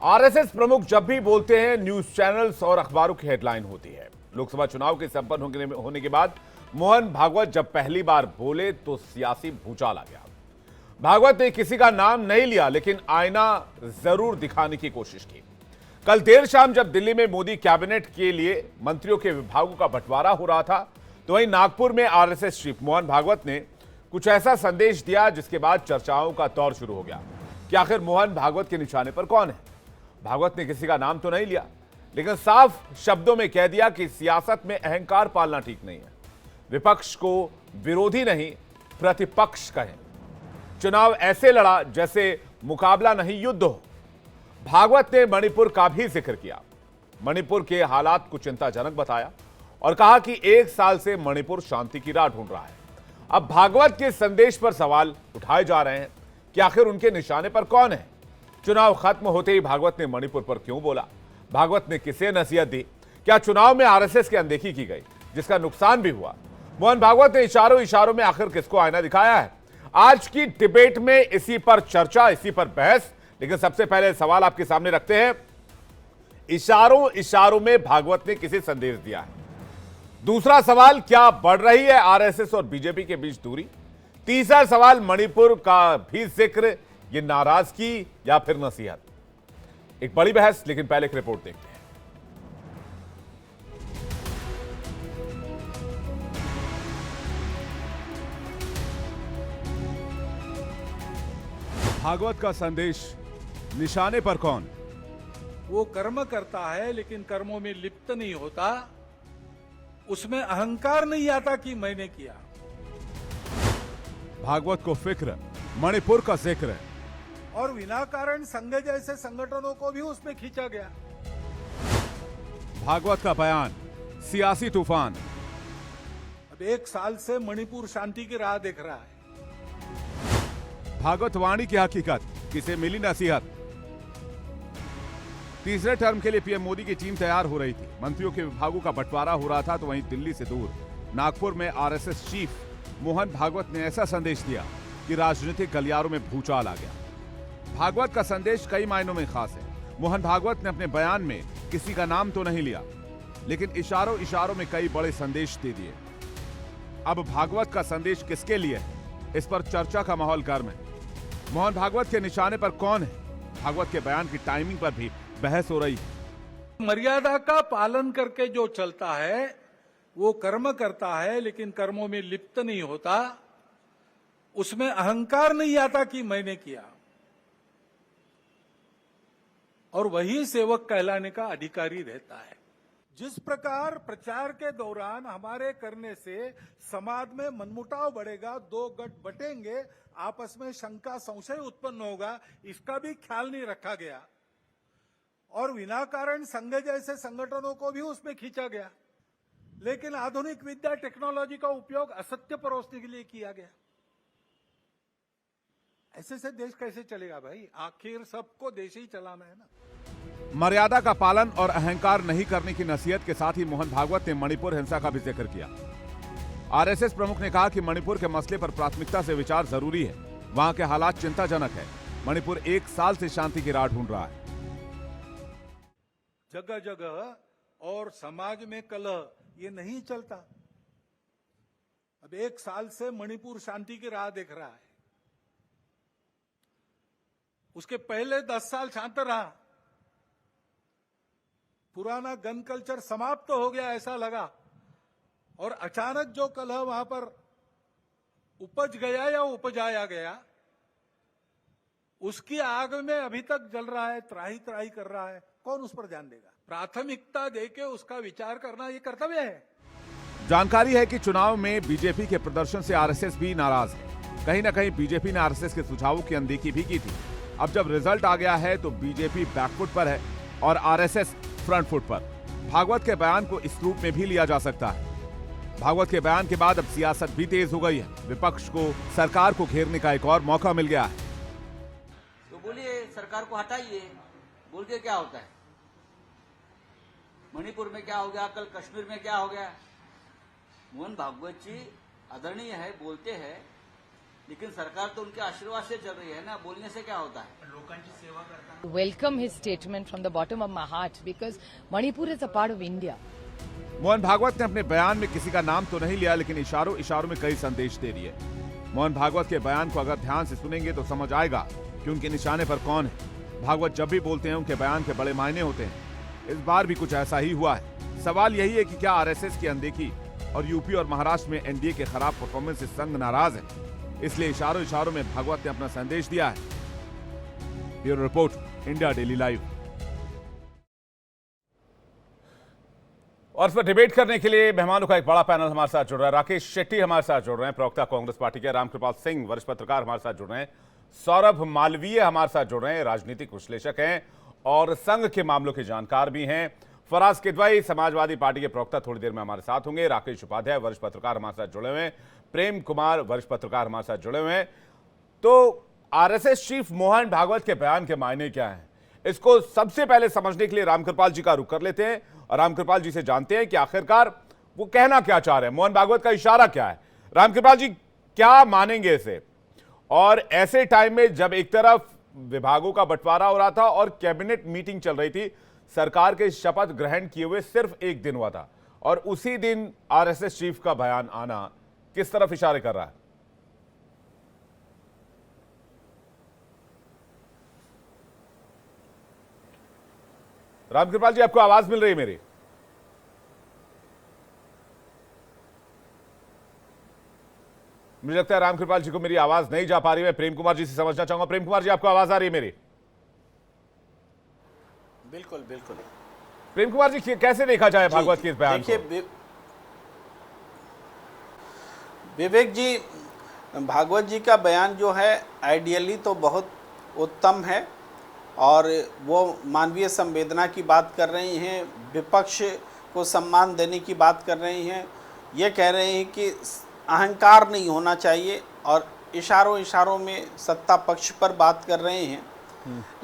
RSS प्रमुख जब भी बोलते हैं न्यूज चैनल्स और अखबारों की हेडलाइन होती है। लोकसभा चुनाव के संपन्न होने के बाद मोहन भागवत जब पहली बार बोले तो सियासी भूचाल आ गया। भागवत ने किसी का नाम नहीं लिया, लेकिन आईना जरूर दिखाने की कोशिश की। कल देर शाम जब दिल्ली में मोदी कैबिनेट के लिए मंत्रियों के विभागों का बंटवारा हो रहा था, तो वहीं नागपुर में आरएसएस चीफ मोहन भागवत ने कुछ ऐसा संदेश दिया जिसके बाद चर्चाओं का दौर शुरू हो गया कि आखिर मोहन भागवत के निशाने पर कौन है। भागवत ने किसी का नाम तो नहीं लिया, लेकिन साफ शब्दों में कह दिया कि सियासत में अहंकार पालना ठीक नहीं है। विपक्ष को विरोधी नहीं, प्रतिपक्ष कहें। चुनाव ऐसे लड़ा जैसे मुकाबला नहीं, युद्ध हो। भागवत ने मणिपुर का भी जिक्र किया। मणिपुर के हालात को चिंताजनक बताया और कहा कि 1 साल से मणिपुर शांति की राह ढूंढ रहा है। अब भागवत के संदेश पर सवाल उठाए जा रहे हैं कि आखिर उनके निशाने पर कौन है। चुनाव खत्म होते ही भागवत ने मणिपुर पर क्यों बोला? भागवत ने किसे नसीहत दी? क्या चुनाव में आरएसएस की अनदेखी की गई, जिसका नुकसान भी हुआ? मोहन भागवत ने इशारों में आखिर किसको आईना दिखाया है? आज की डिबेट में इसी पर चर्चा, इसी पर बहस। लेकिन सबसे पहले सवाल आपके सामने रखते हैं। इशारों में भागवत ने किसे संदेश दिया है? दूसरा सवाल, क्या बढ़ रही है आरएसएस और बीजेपी के बीच दूरी? तीसरा सवाल, मणिपुर का भी जिक्र, ये नाराजगी या फिर नसीहत? एक बड़ी बहस, लेकिन पहले एक रिपोर्ट देखते हैं। भागवत का संदेश, निशाने पर कौन? वो कर्म करता है लेकिन कर्मों में लिप्त नहीं होता, उसमें अहंकार नहीं आता कि मैंने किया। भागवत को फिक्र मणिपुर का जिक्र है और विनाकारण संघ जैसे संगठनों को भी उसमें खींचा गया। भागवत का बयान, सियासी तूफान। अब 1 साल से मणिपुर शांति की राह देख रहा है। भागवत वाणी की हकीकत, किसे मिली नसीहत? तीसरे टर्म के लिए पीएम मोदी की टीम तैयार हो रही थी। मंत्रियों के विभागों का बंटवारा हो रहा था, तो वहीं दिल्ली से दूर नागपुर में आरएसएस चीफ मोहन भागवत ने ऐसा संदेश दिया कि राजनीतिक गलियारों में भूचाल आ गया। भागवत का संदेश कई मायनों में खास है। मोहन भागवत ने अपने बयान में किसी का नाम तो नहीं लिया, लेकिन इशारों में कई बड़े संदेश दे दिए। अब भागवत का संदेश किसके लिए है, इस पर चर्चा का माहौल गर्म है। मोहन भागवत के निशाने पर कौन है? भागवत के बयान की टाइमिंग पर भी बहस हो रही है। मर्यादा का पालन करके जो चलता है वो कर्म करता है, लेकिन कर्मों में लिप्त नहीं होता, उसमें अहंकार नहीं आता कि मैंने किया, और वही सेवक कहलाने का अधिकारी रहता है। जिस प्रकार प्रचार के दौरान हमारे करने से समाज में मनमुटाव बढ़ेगा, 2 गठ बटेंगे, आपस में शंका संशय उत्पन्न होगा, इसका भी ख्याल नहीं रखा गया और विनाकारण संघ जैसे संगठनों को भी उसमें खींचा गया। लेकिन आधुनिक विद्या टेक्नोलॉजी का उपयोग असत्य परोसने के लिए किया गया। ऐसे से देश कैसे चलेगा भाई? आखिर सबको देश ही चलाना है ना। मर्यादा का पालन और अहंकार नहीं करने की नसीहत के साथ ही मोहन भागवत ने मणिपुर हिंसा का भी जिक्र किया। आरएसएस प्रमुख ने कहा कि मणिपुर के मसले पर प्राथमिकता से विचार जरूरी है। वहां के हालात चिंताजनक है। मणिपुर 1 साल से शांति की राह ढूंढ रहा है। जगह जगह और समाज में कलह ये नहीं चलता। अब 1 साल से मणिपुर शांति की राह देख रहा है। उसके पहले 10 साल शांत रहा। पुराना गन कल्चर समाप्त हो गया ऐसा लगा, और अचानक जो कलह वहां पर उपज गया या उपजाया गया, उसकी आग में अभी तक जल रहा है, त्राही त्राही कर रहा है। कौन उस पर ध्यान देगा? प्राथमिकता देके उसका विचार करना ये कर्तव्य है। जानकारी है कि चुनाव में बीजेपी के प्रदर्शन से आरएसएस भी नाराज है। कहीं ना कहीं बीजेपी ने आरएसएस के सुझावों की अनदेखी भी की थी। अब जब रिजल्ट आ गया है तो बीजेपी बैकफुट पर है और आरएसएस फ्रंट फुट पर। भागवत के बयान को इस रूप में भी लिया जा सकता है। भागवत के बयान के बाद अब सियासत भी तेज हो गई है। विपक्ष को सरकार को घेरने का एक और मौका मिल गया है। तो बोलिए सरकार को हटाइए, बोल के क्या होता है? मणिपुर में क्या हो गया, कल कश्मीर में क्या हो गया? मोहन भागवत जी आदरणीय है, बोलते हैं, लेकिन सरकार तो उनके आशीर्वाद से चल रही है ना, बोलने से क्या होता है? लोकांची सेवा करताना welcome his statement from the bottom of my heart because Manipur is a part of India. Mohan Bhagwat ने अपने बयान में किसी का नाम तो नहीं लिया, लेकिन इशारों इशारों में कई संदेश दे दिए। मोहन भागवत के बयान को अगर ध्यान से सुनेंगे तो समझ आएगा कि उनके निशाने पर कौन है। भागवत जब भी बोलते हैं उनके बयान के बड़े मायने होते हैं। इस बार भी कुछ ऐसा ही हुआ है। सवाल यही है कि क्या आरएसएस की अनदेखी और यूपी और महाराष्ट्र में एनडीए के खराब परफॉर्मेंस से संघ नाराज है, इसलिए इशारों इशारों में भागवत ने अपना संदेश दिया है। Bureau report, India daily live. और इस पर डिबेट करने के लिए मेहमानों का एक बड़ा पैनल हमारे साथ जुड़ रहा है। राकेश शेट्टी हमारे साथ जुड़ रहे हैं, प्रवक्ता कांग्रेस पार्टी के। रामकृपाल सिंह वरिष्ठ पत्रकार हमारे साथ जुड़ रहे हैं। सौरभ मालवीय हमारे साथ जुड़ रहे हैं, राजनीतिक विश्लेषक हैं और संघ के मामलों के जानकार भी हैं। फराज किदवई समाजवादी पार्टी के प्रवक्ता थोड़ी देर में हमारे साथ होंगे। राकेश उपाध्याय वरिष्ठ पत्रकार हमारे साथ जुड़े हुए हैं। प्रेम कुमार वरिष्ठ पत्रकार हमारे साथ जुड़े हुए हैं। तो आरएसएस चीफ मोहन भागवत के बयान के मायने क्या हैं, इसको सबसे पहले समझने के लिए रामकृपाल जी का रुख कर लेते हैं और रामकृपाल जी से जानते हैं कि आखिरकार वो कहना क्या चाह रहे हैं, मोहन भागवत का इशारा क्या है। रामकृपाल जी क्या मानेंगे इसे, और ऐसे टाइम में जब एक तरफ विभागों का बंटवारा हो रहा था और कैबिनेट मीटिंग चल रही थी, सरकार के शपथ ग्रहण किए हुए सिर्फ एक दिन हुआ था और उसी दिन आरएसएस चीफ का बयान आना किस तरफ इशारे कर रहा है? रामकृपाल जी, आपको आवाज मिल रही है मेरी? मुझे लगता है रामकृपाल जी को मेरी आवाज नहीं जा पा रही है। मैं प्रेम कुमार जी से समझना चाहूंगा। प्रेम कुमार जी, आपको आवाज आ रही है मेरी? बिल्कुल बिल्कुल। प्रेम कुमार जी, कैसे देखा जाए भागवत के इस बयान को? देखिए विवेक जी, भागवत जी का बयान जो है आइडियली तो बहुत उत्तम है और वो मानवीय संवेदना की बात कर रही हैं, विपक्ष को सम्मान देने की बात कर रही हैं, ये कह रहे हैं कि अहंकार नहीं होना चाहिए और इशारों इशारों में सत्ता पक्ष पर बात कर रहे हैं।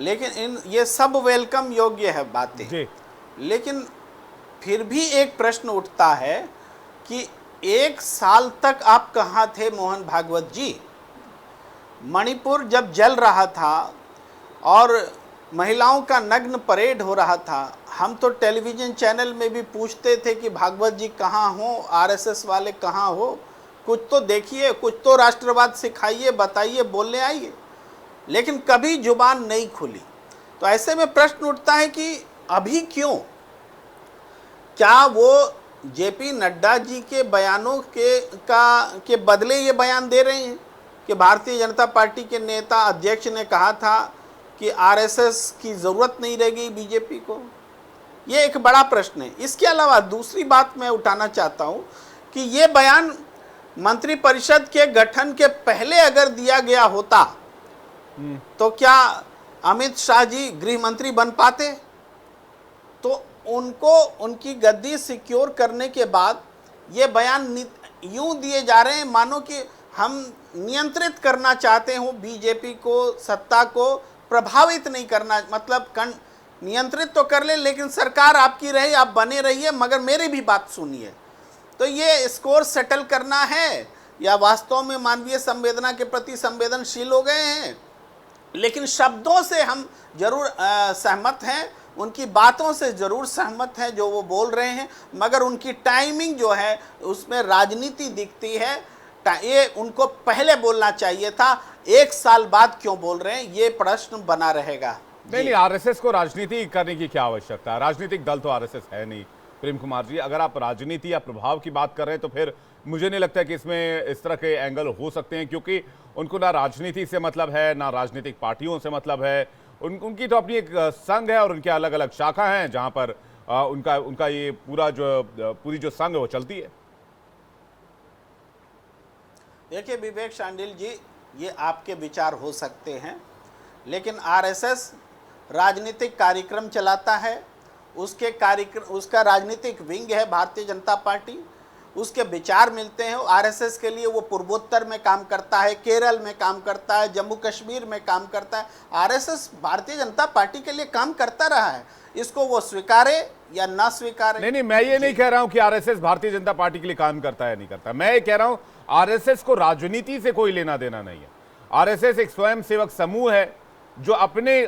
लेकिन ये सब वेलकम योग्य है बातें, लेकिन फिर भी एक प्रश्न उठता है कि एक साल तक आप कहाँ थे मोहन भागवत जी? मणिपुर जब जल रहा था और महिलाओं का नग्न परेड हो रहा था, हम तो टेलीविज़न चैनल में भी पूछते थे कि भागवत जी कहाँ हो, आरएसएस वाले कहाँ हो, कुछ तो देखिए, कुछ तो राष्ट्रवाद सिखाइए, बताइए, बोलने आइए, लेकिन कभी जुबान नहीं खुली। तो ऐसे में प्रश्न उठता है कि अभी क्यों? क्या वो जेपी नड्डा जी के बयानों के बदले ये बयान दे रहे हैं कि भारतीय जनता पार्टी के नेता अध्यक्ष ने कहा था कि आरएसएस की ज़रूरत नहीं रहेगी बीजेपी को? ये एक बड़ा प्रश्न है। इसके अलावा दूसरी बात मैं उठाना चाहता हूँ कि ये बयान मंत्रिपरिषद के गठन के पहले अगर दिया गया होता तो क्या अमित शाह जी गृह मंत्री बन पाते? तो उनको उनकी गद्दी सिक्योर करने के बाद ये बयान यूं दिए जा रहे हैं मानो कि हम नियंत्रित करना चाहते हो बीजेपी को, सत्ता को प्रभावित नहीं करना, मतलब नियंत्रित तो कर ले लेकिन सरकार आपकी रहे, आप बने रहिए, मगर मेरी भी बात सुनिए। तो ये स्कोर सेटल करना है या वास्तव में मानवीय संवेदना के प्रति संवेदनशील हो गए हैं? लेकिन शब्दों से हम जरूर सहमत हैं, उनकी बातों से ज़रूर सहमत हैं जो वो बोल रहे हैं, मगर उनकी टाइमिंग जो है उसमें राजनीति दिखती है। ये उनको पहले बोलना चाहिए था, एक साल बाद क्यों बोल रहे हैं, ये प्रश्न बना रहेगा। नहीं, आरएसएस को राजनीति करने की क्या आवश्यकता है? राजनीतिक दल तो आरएसएस है नहीं। प्रेम कुमार जी, अगर आप राजनीति या प्रभाव की बात कर रहे हैं तो फिर मुझे नहीं लगता कि इसमें इस तरह के एंगल हो सकते हैं, क्योंकि उनको ना राजनीति से मतलब है, ना राजनीतिक पार्टियों से मतलब है। उनकी तो अपनी एक संघ है और उनके अलग अलग शाखा हैं जहां पर उनका ये पूरी जो संघ है वो चलती है। देखिए विवेक शांडिल जी, ये आपके विचार हो सकते हैं, लेकिन आरएसएस राजनीतिक कार्यक्रम चलाता है, उसका राजनीतिक विंग है भारतीय जनता पार्टी, उसके विचार मिलते हैं। आरएसएस के लिए वो पूर्वोत्तर में काम करता है, केरल में काम करता है, जम्मू कश्मीर में काम करता है। आरएसएस भारतीय जनता पार्टी के लिए काम करता रहा है, इसको वो स्वीकारे या ना स्वीकारे। नहीं, मैं ये नहीं कह रहा हूं कि आरएसएस भारतीय जनता पार्टी के लिए काम करता है या नहीं करता। मैं ये कह रहा हूं आरएसएस को राजनीति से कोई लेना देना नहीं है। आरएसएस एक स्वयंसेवक समूह है जो अपने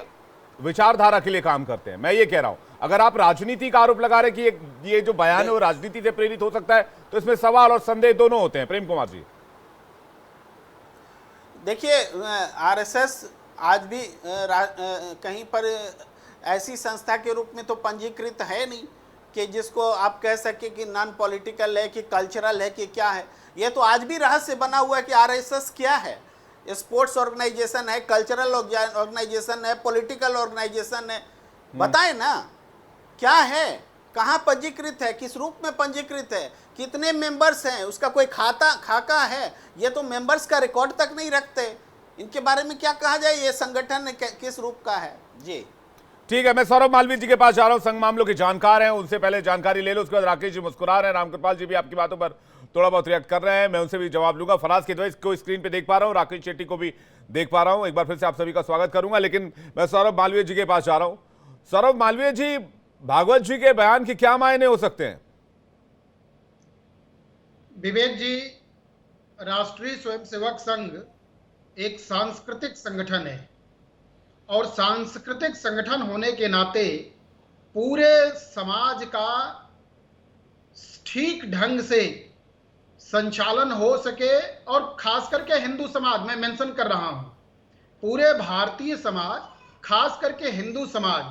विचारधारा के लिए काम करते हैं। मैं ये कह रहा हूं, अगर आप राजनीति का आरोप लगा रहे हैं कि ये जो बयान है वो राजनीति से प्रेरित हो सकता है, तो इसमें सवाल और संदेह दोनों होते हैं। प्रेम कुमार जी, देखिए, आरएसएस आज भी कहीं पर ऐसी संस्था के रूप में तो पंजीकृत है नहीं कि जिसको आप कह सके कि नॉन पॉलिटिकल है कि कल्चरल है कि क्या है। ये तो आज भी रहस्य बना हुआ है कि आरएसएस क्या है। स्पोर्ट्स ऑर्गेनाइजेशन है, कल्चरल ऑर्गेनाइजेशन है, पॉलिटिकल ऑर्गेनाइजेशन है, बताएं ना क्या है, कहाँ पंजीकृत है, किस रूप में पंजीकृत है, कितने मेंबर्स हैं, उसका कोई खाका है। ये तो मेंबर्स का रिकॉर्ड तक नहीं रखते। इनके बारे में क्या कहा जाए, ये संगठन किस रूप का है। जी ठीक है, मैं सौरभ मालवीय जी के पास जा रहा हूं, संघ मामलों के जानकार हैं, उनसे पहले जानकारी ले लो। उसके बाद राकेश जी मुस्कुरा रहे हैं, रामकृपाल जी भी आपकी बातों पर थोड़ा बहुत रिएक्ट कर रहे हैं, मैं उनसे भी जवाब लूंगा। फराज के द्वैत को स्क्रीन पे देख पा रहा हूं, राकेश शेट्टी को भी देख पा रहा हूं। एक बार फिर से आप सभी का स्वागत करूंगा, लेकिन मैं सौरभ मालवीय जी के पास जा रहा हूं। सौरभ मालवीय जी, भागवत जी के बयान के क्या मायने हो सकते हैं? विवेक जी, राष्ट्रीय स्वयंसेवक संघ एक सांस्कृतिक संगठन है और सांस्कृतिक संगठन होने के नाते पूरे समाज का ठीक ढंग से संचालन हो सके, और खास करके हिंदू समाज में मेंशन कर रहा हूं, पूरे भारतीय समाज, खास करके हिंदू समाज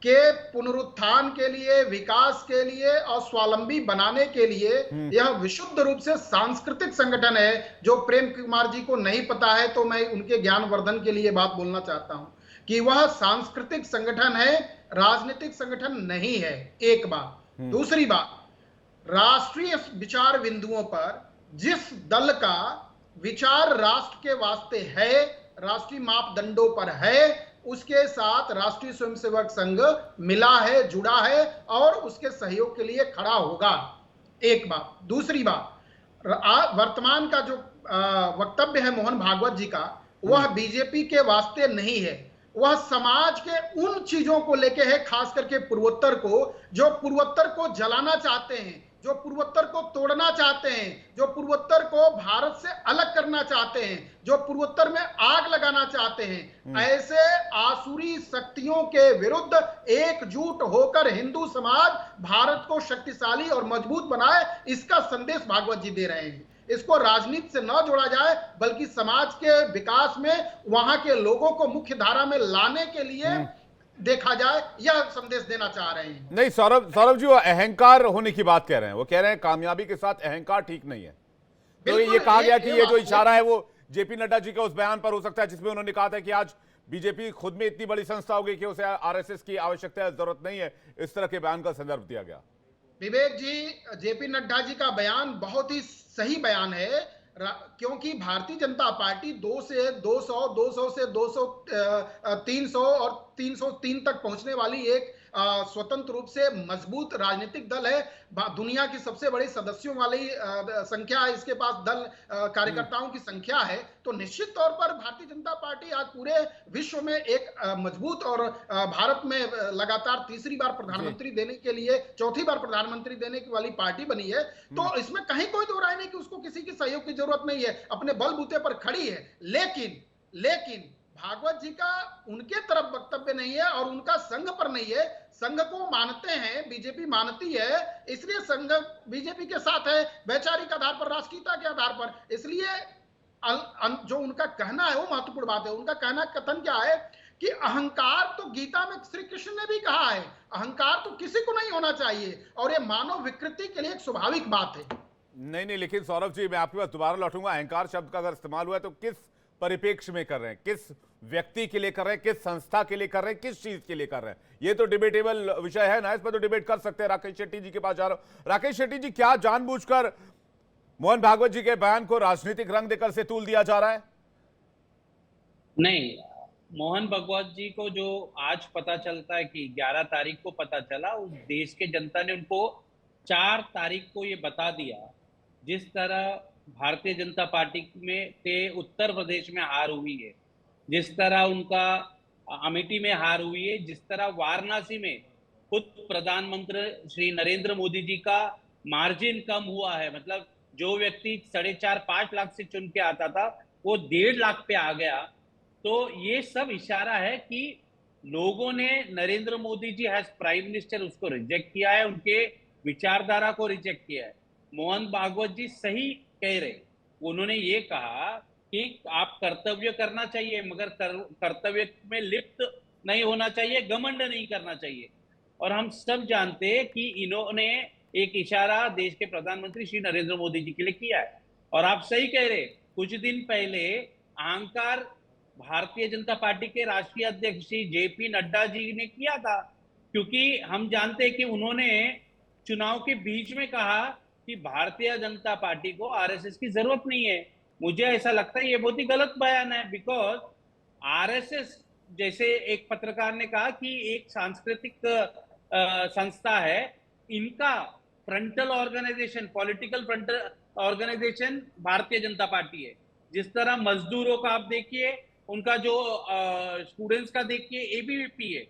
के पुनरुत्थान के लिए, विकास के लिए और स्वावलंबी बनाने के लिए यह विशुद्ध रूप से सांस्कृतिक संगठन है। जो प्रेम कुमार जी को नहीं पता है तो मैं उनके ज्ञानवर्धन के लिए बात बोलना चाहता हूं कि वह सांस्कृतिक संगठन है, राजनीतिक संगठन नहीं है। एक बात। दूसरी बात, राष्ट्रीय विचार बिंदुओं पर जिस दल का विचार राष्ट्र के वास्ते है, राष्ट्रीय मापदंडों पर है, उसके साथ राष्ट्रीय स्वयंसेवक संघ मिला है, जुड़ा है और उसके सहयोग के लिए खड़ा होगा। एक बात। दूसरी बात, वर्तमान का जो वक्तव्य है मोहन भागवत जी का, वह बीजेपी के वास्ते नहीं है, वह समाज के उन चीजों को लेके है, खास करके पूर्वोत्तर को, जो पूर्वोत्तर को जलाना चाहते हैं, जो पूर्वोत्तर को तोड़ना चाहते हैं, जो पूर्वोत्तर को भारत से अलग करना चाहते हैं, जो पूर्वोत्तर में आग लगाना चाहते हैं। ऐसे आसुरी शक्तियों के विरुद्ध एकजुट होकर हिंदू समाज भारत को शक्तिशाली और मजबूत बनाए, इसका संदेश भागवत जी दे रहे हैं। इसको राजनीति से न जोड़ा जाए, बल्कि समाज के विकास में वहां के लोगों को मुख्य धारा में लाने के लिए देखा जाए, यह संदेश देना चाह रहे हैं। नहीं, सौरभ जी वो अहंकार होने की बात कह रहे हैं, वो कह रहे हैं कामयाबी के साथ अहंकार ठीक नहीं है। तो ये कहा गया कि ये जो इशारा है वो जेपी नड्डा जी के उस बयान पर हो सकता है जिसमें उन्होंने कहा था कि आज बीजेपी खुद में इतनी बड़ी संस्था होगी कि उसे आरएसएस की आवश्यकता जरूरत नहीं है। इस तरह के बयान का संदर्भ दिया गया। विवेक जी, जेपी नड्डा जी का बयान बहुत ही सही बयान है, क्योंकि भारतीय जनता पार्टी 2 से 200, 200 से 200, 300 और 303 तक पहुंचने वाली एक स्वतंत्र रूप से मजबूत राजनीतिक दल है। दुनिया की सबसे बड़ी सदस्यों वाली संख्या है इसके पास, दल कार्यकर्ताओं की संख्या है। तो निश्चित तौर पर भारतीय जनता पार्टी आज पूरे विश्व में एक मजबूत और भारत में लगातार तीसरी बार प्रधानमंत्री देने के लिए, चौथी बार प्रधानमंत्री देने की वाली पार्टी बनी है। तो इसमें कहीं कोई दो राय नहीं कि उसको किसी की सहयोग की जरूरत नहीं है, अपने बलबूते पर खड़ी है। लेकिन भागवत जी का उनके तरफ वक्तव्य नहीं है और उनका संघ पर नहीं है। संघ को मानते हैं, बीजेपी मानती है, इसलिए संघ बीजेपी के साथ है, वैचारिक आधार पर, राष्ट्रीयता के आधार पर। इसलिए जो उनका कहना है वो महत्वपूर्ण बात है। उनका कहना कथन क्या है कि अहंकार तो गीता में श्री कृष्ण ने भी कहा है, अहंकार तो किसी को नहीं होना चाहिए और ये मानव विकृति के लिए एक स्वाभाविक बात है। नहीं, लेकिन सौरभ जी मैं आपके पास दोबारा लौटूंगा। अहंकार शब्द का अगर इस्तेमाल हुआ है तो किस परिप्रेक्ष्य में कर रहे हैं, किस व्यक्ति के लिए कर रहे हैं, किस संस्था के लिए कर रहे हैं, किस चीज के लिए कर रहे हैं? ये तो डिबेटेबल विषय है ना, इस पर तो डिबेट कर सकते हैं। राकेश शेट्टी जी के पास जा रहा हूं। राकेश शेट्टी जी, क्या जानबूझकर मोहन भागवत जी के बयान को राजनीतिक रंग देकर से तूल दिया जा रहा है? नहीं, मोहन भागवत जी को जो आज पता चलता है कि 11 तारीख को पता चला, उस देश के जनता ने उनको 4 तारीख को ये बता दिया। जिस तरह भारतीय जनता पार्टी में के उत्तर प्रदेश में हार हुई है, जिस तरह उनका अमेठी में हार हुई है, जिस तरह वाराणसी में खुद प्रधानमंत्री श्री नरेंद्र मोदी जी का मार्जिन कम हुआ है, मतलब जो व्यक्ति 4.5-5 लाख से चुन के आता था वो 1.5 लाख पे आ गया। तो ये सब इशारा है कि लोगों ने Narendra Modi ji as prime minister उसको रिजेक्ट किया है, उनके विचारधारा को रिजेक्ट किया है। मोहन भागवत जी सही कह रहे, उन्होंने ये कहा कि आप कर्तव्य करना चाहिए, मगर कर्तव्य में लिप्त नहीं होना चाहिए, घमंड नहीं करना चाहिए। और हम सब जानते हैं कि इन्होंने एक इशारा देश के प्रधानमंत्री श्री नरेंद्र मोदी जी के लिए किया है। और आप सही कह रहे, कुछ दिन पहले अहंकार भारतीय जनता पार्टी के राष्ट्रीय अध्यक्ष श्री जेपी नड्डा जी ने किया था, क्योंकि हम जानते हैं कि उन्होंने चुनाव के बीच में कहा कि भारतीय जनता पार्टी को आरएसएस की जरूरत नहीं है। मुझे ऐसा लगता है ये बहुत ही गलत बयान है, बिकॉज आरएसएस, जैसे एक पत्रकार ने कहा कि एक सांस्कृतिक संस्था है, इनका frontal organization, political frontal organization Bharatiya Janata party है। जिस तरह मजदूरों का आप देखिए, उनका जो स्टूडेंट्स का देखिए, एबीवीपी है।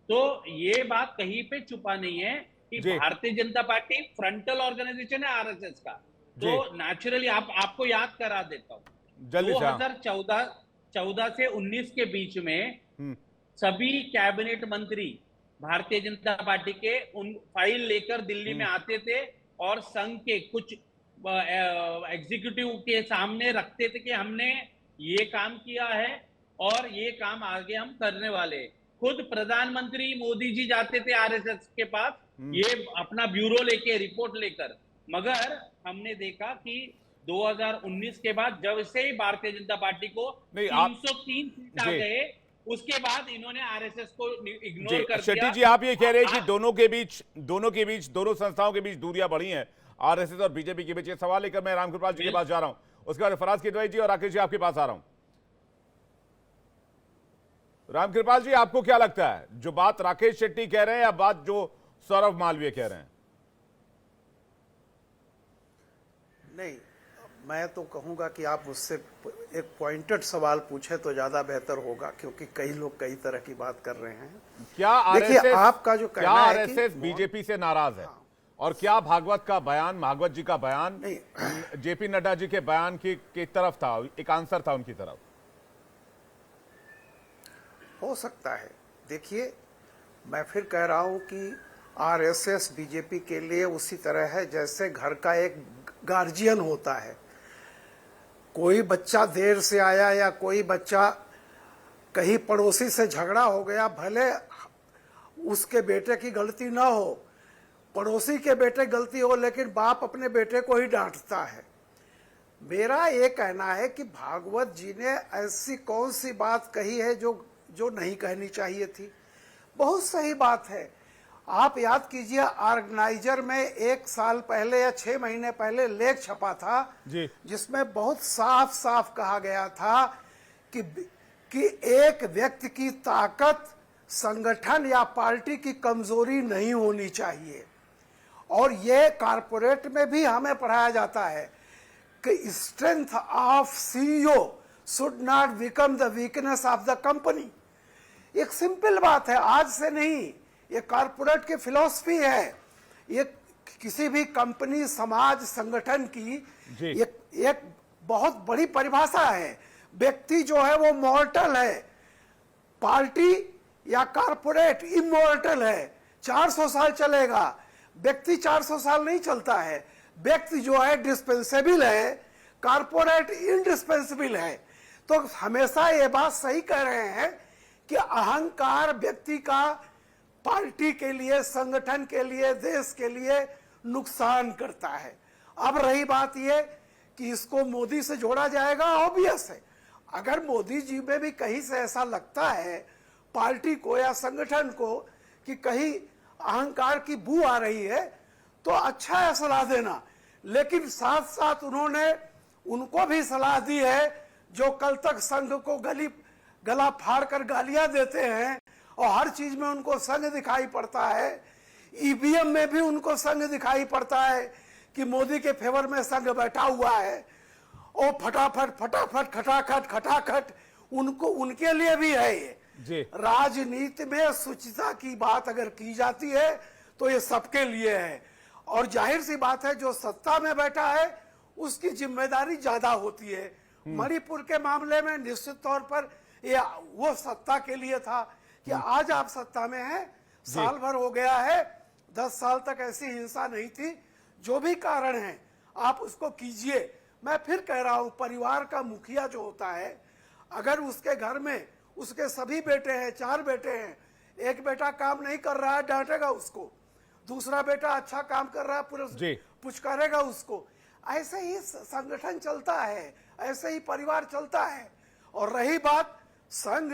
तो ये बात कहीं पे छुपा नहीं है कि भारतीय जनता पार्टी फ्रंटल ऑर्गेनाइजेशन है आरएसएस का। तो नेचुरली आपको याद करा देता हूँ, 2014 से 19 के बीच में सभी कैबिनेट मंत्री भारतीय जनता पार्टी के उन फाइल लेकर दिल्ली में आते थे और संघ के कुछ एग्जीक्यूटिव के सामने रखते थे कि हमने ये काम किया है और ये काम आगे हम करने वाले। खुद प्रधानमंत्री मोदी जी जाते थे आरएसएस के पास, ये अपना ब्यूरो लेके, रिपोर्ट लेकर। मगर हमने देखा कि 2019 के बाद जब से ही भारतीय जनता पार्टी को 303 सीट आ गए, उसके बाद इन्होंने आरएसएस को इग्नोर कर दिया। शेट्टी जी, आप ये कह रहे हैं कि दोनों संस्थाओं के बीच दूरियां बढ़ी हैं, आरएसएस और बीजेपी के बीच। ये सवाल लेकर मैं रामकृपाल जी के पास जा रहा हूं, उसके बाद फराज किदवई जी और राकेश जी आपके पास आ रहा हूं। रामकृपाल जी, आपको क्या लगता है, जो बात राकेश शेट्टी कह रहे हैं या बात जो सौरभ मालवीय कह रहे हैं? नहीं, मैं तो कहूंगा कि आप मुझसे एक पॉइंटेड सवाल पूछे तो ज्यादा बेहतर होगा, क्योंकि कई लोग कई तरह की बात कर रहे हैं। क्या आरएसएस, आपका जो कहना है कि आरएसएस बीजेपी से नाराज है? और क्या भागवत जी का बयान जेपी नड्डा जी के बयान की तरफ था, एक आंसर था उनकी तरफ? हो सकता है। देखिए, मैं फिर कह रहा हूं कि आरएसएस बीजेपी के लिए उसी तरह है जैसे घर का एक गार्जियन होता है। कोई बच्चा देर से आया या कोई बच्चा कहीं पड़ोसी से झगड़ा हो गया, भले उसके बेटे की गलती ना हो, पड़ोसी के बेटे गलती हो, लेकिन बाप अपने बेटे को ही डांटता है। मेरा ये कहना है कि भागवत जी ने ऐसी कौन सी बात कही है जो नहीं कहनी चाहिए थी? बहुत सही बात है। आप याद कीजिए, ऑर्गेनाइजर में 1 साल पहले या 6 महीने पहले लेख छपा था जी, जिसमें बहुत साफ साफ कहा गया था कि एक व्यक्ति की ताकत संगठन या पार्टी की कमजोरी नहीं होनी चाहिए। और ये कारपोरेट में भी हमें पढ़ाया जाता है कि strength of CEO should not become the weakness of the company. एक सिंपल बात है, आज से नहीं, ये कारपोरेट की फिलॉसफी है। ये किसी भी कंपनी, समाज, संगठन की एक बहुत बड़ी परिभाषा है। व्यक्ति जो है वो मॉर्टल है, पार्टी या कारपोरेट इमॉर्टल है, 400 साल चलेगा। व्यक्ति 400 साल नहीं चलता है। व्यक्ति जो है डिस्पेंसेबल है, कारपोरेट इंडिस्पेंसेबल है। तो हमेशा ये बात सही कह रहे हैं कि अहंकार व्यक्ति का पार्टी के लिए, संगठन के लिए, देश के लिए नुकसान करता है। अब रही बात ये कि इसको मोदी से जोड़ा जाएगा, ऑब्वियस है। अगर मोदी जी में भी कहीं से ऐसा लगता है पार्टी को या संगठन को कि कहीं अहंकार की बू आ रही है, तो अच्छा है सलाह देना। लेकिन साथ साथ उन्होंने उनको भी सलाह दी है जो कल तक संघ को गला फाड़ कर गालियां देते हैं और हर चीज में उनको संघ दिखाई पड़ता है। ईवीएम में भी उनको संघ दिखाई पड़ता है कि मोदी के फेवर में संघ बैठा हुआ है। और फटाफट खटाखट खटाखट उनको, उनके लिए भी है ये। राजनीति में शुचिता की बात अगर की जाती है तो ये सबके लिए है। और जाहिर सी बात है, जो सत्ता में बैठा है उसकी जिम्मेदारी ज्यादा होती है। मणिपुर के मामले में निश्चित तौर पर ये वो सत्ता के लिए था कि आज आप सत्ता में हैं, साल भर हो गया है, 10 साल तक ऐसी हिंसा नहीं थी, जो भी कारण है आप उसको कीजिए। मैं फिर कह रहा हूं, परिवार का मुखिया जो होता है, अगर उसके घर में उसके सभी बेटे हैं, 4 बेटे हैं, एक बेटा काम नहीं कर रहा है, डांटेगा उसको, दूसरा बेटा अच्छा काम कर रहा है, पुचकारेगा उसको। ऐसे ही संगठन चलता है, ऐसे ही परिवार चलता है। और रही बात, संघ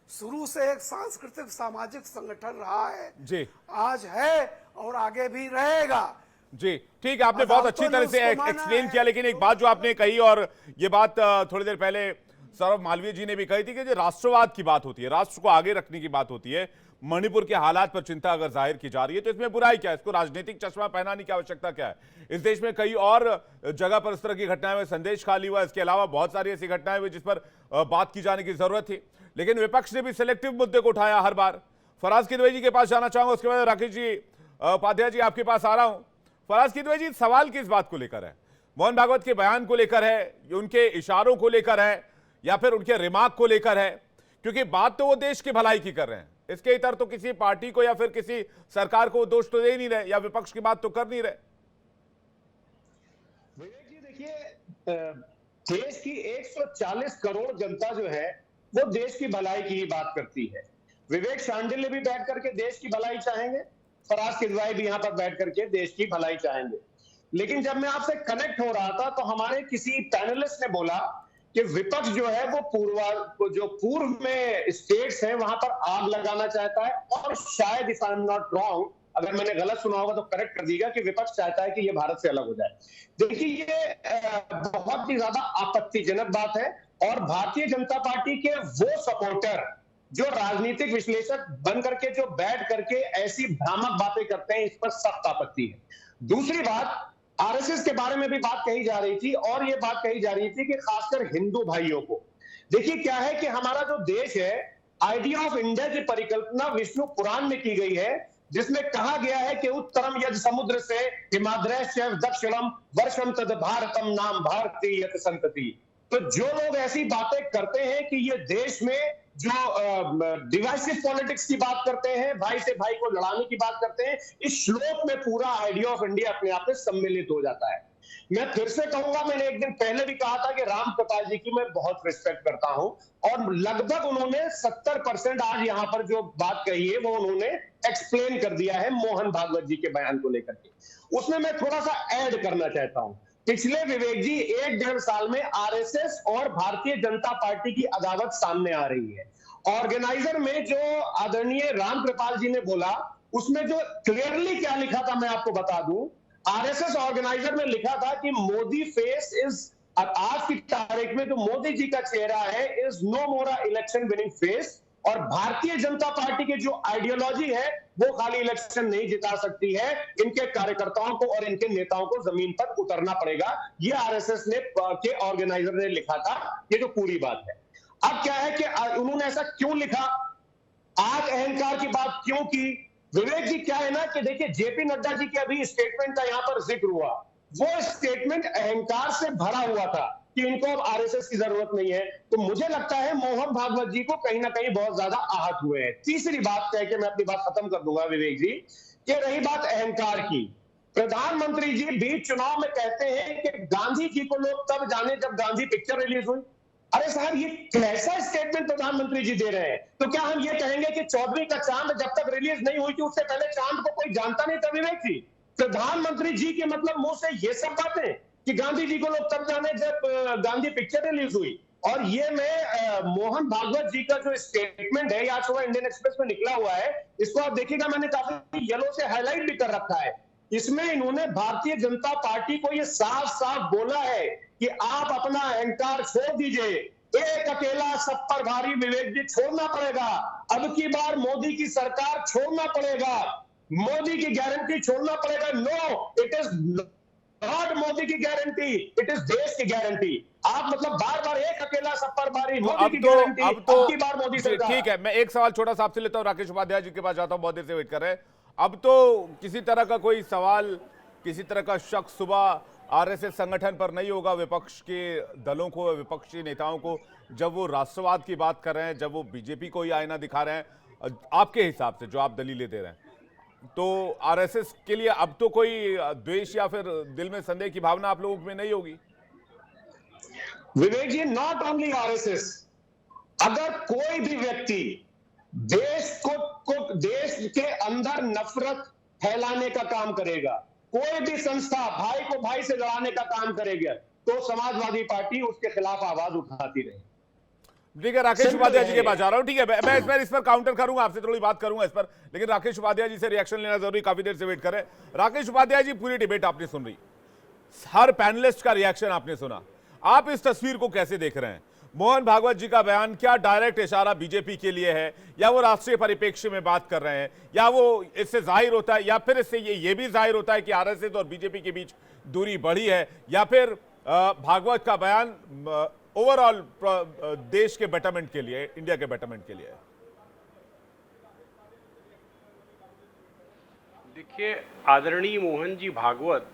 शुरू से एक सांस्कृतिक सामाजिक संगठन रहा है जी, आज है और आगे भी रहेगा जी। ठीक है, आपने बहुत अच्छी तरह से एक्सप्लेन किया, लेकिन एक बात जो आपने कही, और ये बात थोड़ी देर पहले सौरभ मालवीय जी ने भी कही थी कि जो राष्ट्रवाद की बात होती है, राष्ट्र को आगे रखने की बात होती है, मणिपुर के हालात पर चिंता अगर जाहिर की जा रही है तो इसमें बुराई क्या है? इसको राजनीतिक चश्मा पहनाने की आवश्यकता क्या है? इस देश में कई और जगह पर इस तरह की घटनाएं हुई, संदेश खाली हुआ, इसके अलावा बहुत सारी ऐसी घटनाएं हुई जिस पर बात की जाने की जरूरत थी, लेकिन विपक्ष ने भी सिलेक्टिव मुद्दे को उठाया हर बार। फराज किदवई जी के पास जाना चाहूंगा, उसके बाद राकेश जी उपाध्याय जी आपके पास आ रहा हूं। फराज किदवई जी, सवाल किस बात को लेकर है? मोहन भागवत के बयान को लेकर है, उनके इशारों को लेकर है, या फिर उनके रिमार्क को लेकर है? क्योंकि बात तो वो देश की भलाई की कर रहे हैं, इसके इतर तो किसी पार्टी को या फिर किसी सरकार को दोष तो दे नहीं रहे, या विपक्ष की बात तो कर नहीं रहे। विवेक जी, देखिए, देश की 140 करोड़ जनता जो है वो देश की भलाई की ही बात करती है। विवेक शांडिल्य भी बैठ करके देश की भलाई चाहेंगे, फराज किदवई भी यहाँ पर बैठ करके देश की भलाई चाहेंगे। लेकिन जब मैं आपसे कनेक्ट हो रहा था तो हमारे किसी पैनलिस्ट ने बोला कि विपक्ष जो है वो पूर्व में स्टेट्स हैं वहां पर आग लगाना चाहता है, और शायद if I am not wrong, अगर मैंने गलत सुना होगा तो करेक्ट कर दीजिएगा, कि विपक्ष चाहता है कि ये भारत से अलग हो जाए। देखिए, ये बहुत ही ज्यादा आपत्तिजनक बात है, और भारतीय जनता पार्टी के वो सपोर्टर जो राजनीतिक विश्लेषक बन करके जो बैठ करके ऐसी भ्रामक बातें करते हैं, इस पर सख्त आपत्ति है। दूसरी बात, आरएसएस के बारे में भी बात कही जा रही थी, और ये बात कही जा रही थी कि खासकर हिंदू भाइयों को, देखिए क्या है कि हमारा जो देश है, आइडिया ऑफ इंडिया की परिकल्पना विष्णु पुराण में की गई है, जिसमें कहा गया है कि उत्तरम यद समुद्र से हिमाद्रैश्च दक्षिणम वर्षम तद भारतम नाम भारती यत संतति। तो जो लोग ऐसी बातें करते हैं कि ये देश में जो डिवाइसिव पॉलिटिक्स की बात करते हैं, भाई से भाई को लड़ाने की बात करते हैं, इस श्लोक में पूरा आइडिया ऑफ इंडिया अपने आप में सम्मिलित हो जाता है। मैं फिर से कहूंगा, मैंने एक दिन पहले भी कहा था कि राम प्रकाश जी की मैं बहुत रिस्पेक्ट करता हूं, और लगभग उन्होंने 70% आज यहां पर जो बात कही है वो उन्होंने एक्सप्लेन कर दिया है मोहन भागवत जी के बयान को लेकर के। उसमें मैं थोड़ा सा ऐड करना चाहता हूं। पिछले विवेक जी 1-1.5 साल में आरएसएस और भारतीय जनता पार्टी की अदावत सामने आ रही है। ऑर्गेनाइजर में जो आदरणीय राम कृपाल जी ने बोला, उसमें जो क्लियरली क्या लिखा था मैं आपको बता दूं। आरएसएस ऑर्गेनाइजर में लिखा था कि मोदी फेस इज, आज की तारीख में जो मोदी जी का चेहरा है, is no more election winning face, और भारतीय जनता पार्टी की जो आइडियोलॉजी है वो खाली इलेक्शन नहीं जिता सकती है, इनके कार्यकर्ताओं को और इनके नेताओं को जमीन पर उतरना पड़ेगा। ये आरएसएस ने के ऑर्गेनाइजर ने लिखा था, ये जो पूरी बात है। अब क्या है कि उन्होंने ऐसा क्यों लिखा, आज अहंकार की बात क्यों की? विवेक जी, क्या है ना कि देखिए, जेपी नड्डा जी के अभी स्टेटमेंट का यहां पर जिक्र हुआ, वो स्टेटमेंट अहंकार से भरा हुआ था कि इनको अब आरएसएस की जरूरत नहीं है। तो मुझे लगता है मोहन भागवत जी को कहीं ना कहीं बहुत ज्यादा आहत हुए हैं। तीसरी बात कह के मैं अपनी बात खत्म कर दूंगा विवेक जी, कि रही बात अहंकार की, प्रधानमंत्री जी भी चुनाव में कहते हैं कि गांधी जी को लोग तब जाने जब गांधी पिक्चर रिलीज हुई। अरे साहब, ये कैसा स्टेटमेंट प्रधानमंत्री जी दे रहे हैं? तो क्या हम ये कहेंगे कि चौधरी का चांद जब तक रिलीज नहीं हुई थी उससे पहले चांद को कोई जानता नहीं था? विवेक जी, प्रधानमंत्री जी के मतलब मुंह से ये सब बातें कि गांधी जी को लोग तब जाने जब गांधी पिक्चर रिलीज हुई। और ये मैं मोहन भागवत जी का जो स्टेटमेंट है, आज सुबह इंडियन एक्सप्रेस में निकला हुआ है, इसको आप देखिएगा, मैंने काफी येलो से हाईलाइट भी कर रखा है। इसमें इन्होंने भारतीय जनता पार्टी को ये साफ साफ बोला है कि आप अपना अहंकार छोड़ दीजिए, एक अकेला सब पर भारी विवेक जी छोड़ना पड़ेगा। अब की बार मोदी की सरकार छोड़ना पड़ेगा, मोदी की गारंटी छोड़ना पड़ेगा। No, it is not Modi की गारंटी, इट इज देश की गारंटी। आप मतलब बार बार एक अकेला सब पर भारी मोदी की गारंटी, अब की बार मोदी सरकार। ठीक है, मैं एक सवाल छोटा सा आपसे लेता हूं, राकेश उपाध्याय जी के पास जाता हूं, बहुत देर से वेट कर रहे हैं। अब तो किसी तरह का कोई सवाल, किसी तरह का शक सुबह आरएसएस संगठन पर नहीं होगा, विपक्ष के दलों को, विपक्षी नेताओं को जब वो राष्ट्रवाद की बात कर रहे हैं, जब वो बीजेपी को ही आईना दिखा रहे हैं, आपके हिसाब से जो आप दलीलें दे रहे हैं, तो आरएसएस के लिए अब तो कोई द्वेष या फिर दिल में संदेह की भावना आप लोगों में नहीं होगी? विवेक जी, नॉट ओनली आरएसएस, अगर कोई भी व्यक्ति देश को देश के अंदर नफरत फैलाने का काम करेगा, कोई भी संस्था भाई को भाई से लड़ाने का काम करेगा, तो समाजवादी पार्टी उसके खिलाफ आवाज उठाती रहे। ठीक है, राकेश उपाध्याय जी के पास जा रहा हूं। ठीक है, मैं इस पर काउंटर करूंगा, आपसे थोड़ी बात करूंगा इस पर, लेकिन राकेश उपाध्याय जी से रिएक्शन लेना जरूरी, काफी देर से वेट कर रहे हैं। राकेश उपाध्याय जी, पूरी डिबेट आपने सुन रही, हर पैनलिस्ट का रिएक्शन आपने सुना, आप इस तस्वीर को कैसे देख रहे हैं? मोहन भागवत जी का बयान क्या डायरेक्ट इशारा बीजेपी के लिए है, या वो राष्ट्रीय परिप्रेक्ष्य में बात कर रहे हैं, या वो इससे जाहिर होता है, या फिर इससे ये भी जाहिर होता है कि आरएसएस और बीजेपी के बीच दूरी बढ़ी है, या फिर भागवत का बयान ओवरऑल देश के बेटरमेंट के लिए, इंडिया के बेटरमेंट के लिए है? देखिए, आदरणीय मोहन जी भागवत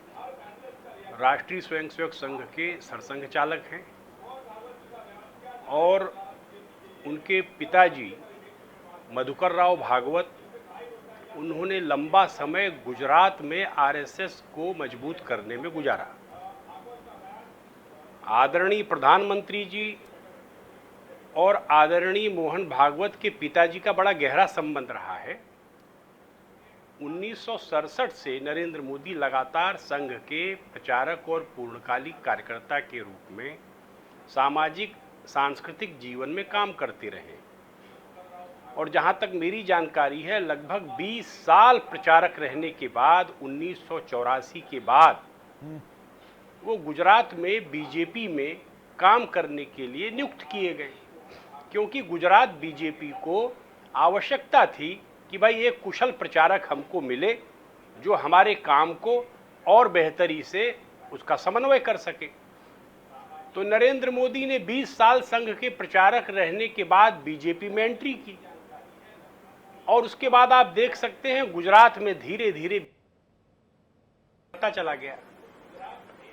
राष्ट्रीय स्वयंसेवक संघ के सरसंघ चालक हैं और उनके पिताजी मधुकर राव भागवत, उन्होंने लंबा समय गुजरात में आरएसएस को मजबूत करने में गुजारा। आदरणीय प्रधानमंत्री जी और आदरणीय मोहन भागवत के पिताजी का बड़ा गहरा संबंध रहा है। 1967 से नरेंद्र मोदी लगातार संघ के प्रचारक और पूर्णकालिक कार्यकर्ता के रूप में सामाजिक सांस्कृतिक जीवन में काम करते रहे, और जहां तक मेरी जानकारी है, लगभग 20 साल प्रचारक रहने के बाद 1984 के बाद वो गुजरात में बीजेपी में काम करने के लिए नियुक्त किए गए, क्योंकि गुजरात बीजेपी को आवश्यकता थी कि भाई एक कुशल प्रचारक हमको मिले जो हमारे काम को और बेहतरी से उसका समन्वय कर सके। तो नरेंद्र मोदी ने 20 साल संघ के प्रचारक रहने के बाद बीजेपी में एंट्री की, और उसके बाद आप देख सकते हैं गुजरात में धीरे धीरे पता चला गया।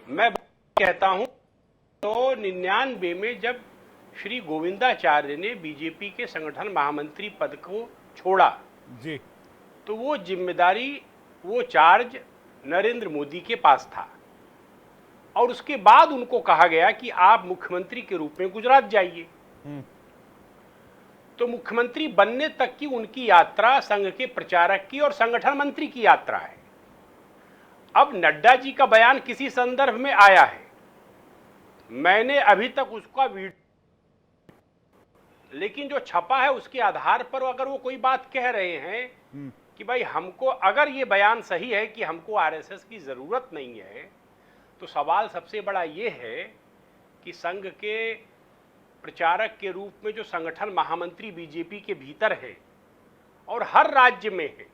मैं कहता हूं तो 99 में जब श्री गोविंदाचार्य ने बीजेपी के संगठन महामंत्री पद को छोड़ा जी, तो वो जिम्मेदारी, वो चार्ज नरेंद्र मोदी के पास था, और उसके बाद उनको कहा गया कि आप मुख्यमंत्री के रूप में गुजरात जाइए। तो मुख्यमंत्री बनने तक की उनकी यात्रा संघ के प्रचारक की और संगठन मंत्री की यात्रा है। अब नड्डा जी का बयान किसी संदर्भ में आया है, मैंने अभी तक उसका लेकिन जो छपा है उसके आधार पर अगर वो कोई बात कह रहे हैं कि भाई हमको, अगर ये बयान सही है कि हमको आरएसएस की जरूरत नहीं है, तो सवाल सबसे बड़ा ये है कि संघ के प्रचारक के रूप में जो संगठन महामंत्री बीजेपी के भीतर है और हर राज्य में है,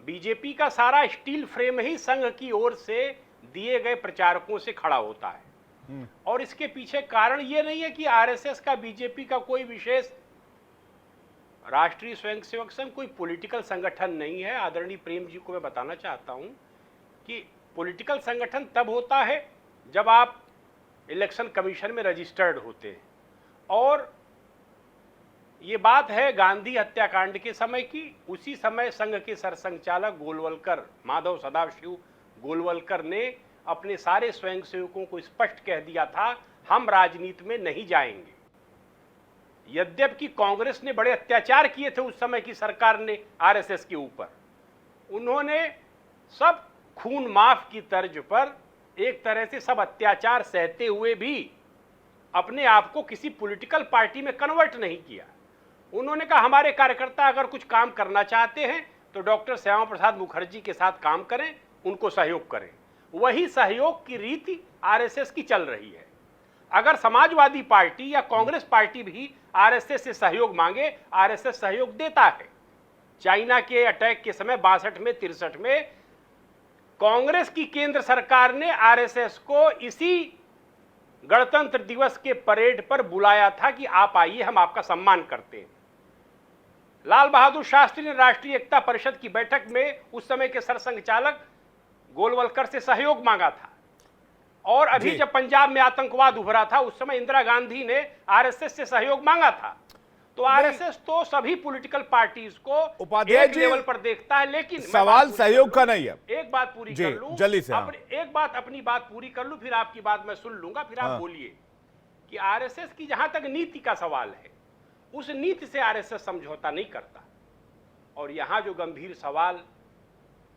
बीजेपी का सारा स्टील फ्रेम ही संघ की ओर से दिए गए प्रचारकों से खड़ा होता है। और इसके पीछे कारण ये नहीं है कि आरएसएस का बीजेपी का कोई विशेष, राष्ट्रीय स्वयंसेवक संघ कोई पॉलिटिकल संगठन नहीं है। आदरणीय प्रेम जी को मैं बताना चाहता हूं कि पॉलिटिकल संगठन तब होता है जब आप इलेक्शन कमीशन में रजिस्टर्ड होते हैं, और ये बात है गांधी हत्याकांड के समय की। उसी समय संघ के सरसंघचालक गोलवलकर, माधव सदाशिव गोलवलकर ने अपने सारे स्वयंसेवकों को स्पष्ट कह दिया था, हम राजनीति में नहीं जाएंगे। यद्यपि कांग्रेस ने बड़े अत्याचार किए थे उस समय की सरकार ने आरएसएस के ऊपर, उन्होंने सब खून माफ की तर्ज पर एक तरह से सब अत्याचार सहते हुए भी अपने आप को किसी पॉलिटिकल पार्टी में कन्वर्ट नहीं किया। उन्होंने कहा हमारे कार्यकर्ता अगर कुछ काम करना चाहते हैं तो डॉक्टर श्यामा प्रसाद मुखर्जी के साथ काम करें, उनको सहयोग करें। वही सहयोग की रीति आरएसएस की चल रही है। अगर समाजवादी पार्टी या कांग्रेस पार्टी भी आरएसएस से सहयोग मांगे, आरएसएस सहयोग देता है। चाइना के अटैक के समय 62 में 63 में कांग्रेस की केंद्र सरकार ने आरएसएस को इसी गणतंत्र दिवस के परेड पर बुलाया था कि आप आइए, हम आपका सम्मान करते हैं। लाल बहादुर शास्त्री ने राष्ट्रीय एकता परिषद की बैठक में उस समय के सरसंघचालक गोलवलकर से सहयोग मांगा था। और अभी जब पंजाब में आतंकवाद उभरा था उस समय इंदिरा गांधी ने आरएसएस से सहयोग मांगा था। तो आरएसएस तो सभी पॉलिटिकल पार्टीज को उपाध्याय एक जी, लेवल पर देखता है, लेकिन सवाल सहयोग का नहीं है। एक बात पूरी कर लूं, जल्दी से। एक बात अपनी बात पूरी कर लूं, फिर आपकी बात मैं सुन लूंगा, फिर आप बोलिए कि आरएसएस की जहां तक नीति का सवाल है, उस नीति से आरएसएस समझौता नहीं करता। और यहां जो गंभीर सवाल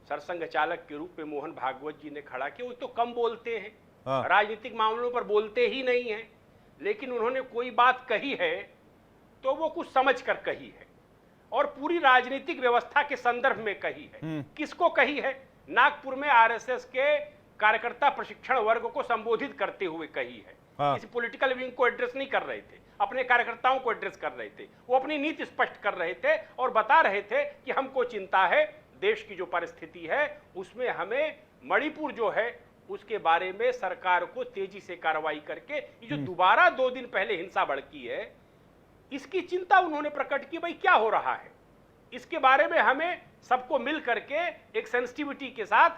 सरसंघ चालक के रूप में मोहन भागवत जी ने खड़ा किया, वो तो कम बोलते हैं, राजनीतिक मामलों पर बोलते ही नहीं है, लेकिन उन्होंने कोई बात कही है तो वो कुछ समझ कर कही है और पूरी राजनीतिक व्यवस्था के संदर्भ में कही है। किसको कही है? नागपुर में आरएसएस के कार्यकर्ता प्रशिक्षण वर्ग को संबोधित करते हुए कही है। किसी पॉलिटिकल विंग को एड्रेस नहीं कर रहे थे, अपने कार्यकर्ताओं को एड्रेस कर रहे थे। वो अपनी नीति स्पष्ट कर रहे थे और बता रहे थे कि हमको चिंता है देश की जो परिस्थिति है उसमें हमें मणिपुर जो है उसके बारे में सरकार को तेजी से कार्रवाई करके, ये जो दोबारा 2 दिन पहले हिंसा भड़की है, इसकी चिंता उन्होंने प्रकट की। भाई क्या हो रहा है, इसके बारे में हमें सबको मिल करके एक सेंसिटिविटी के साथ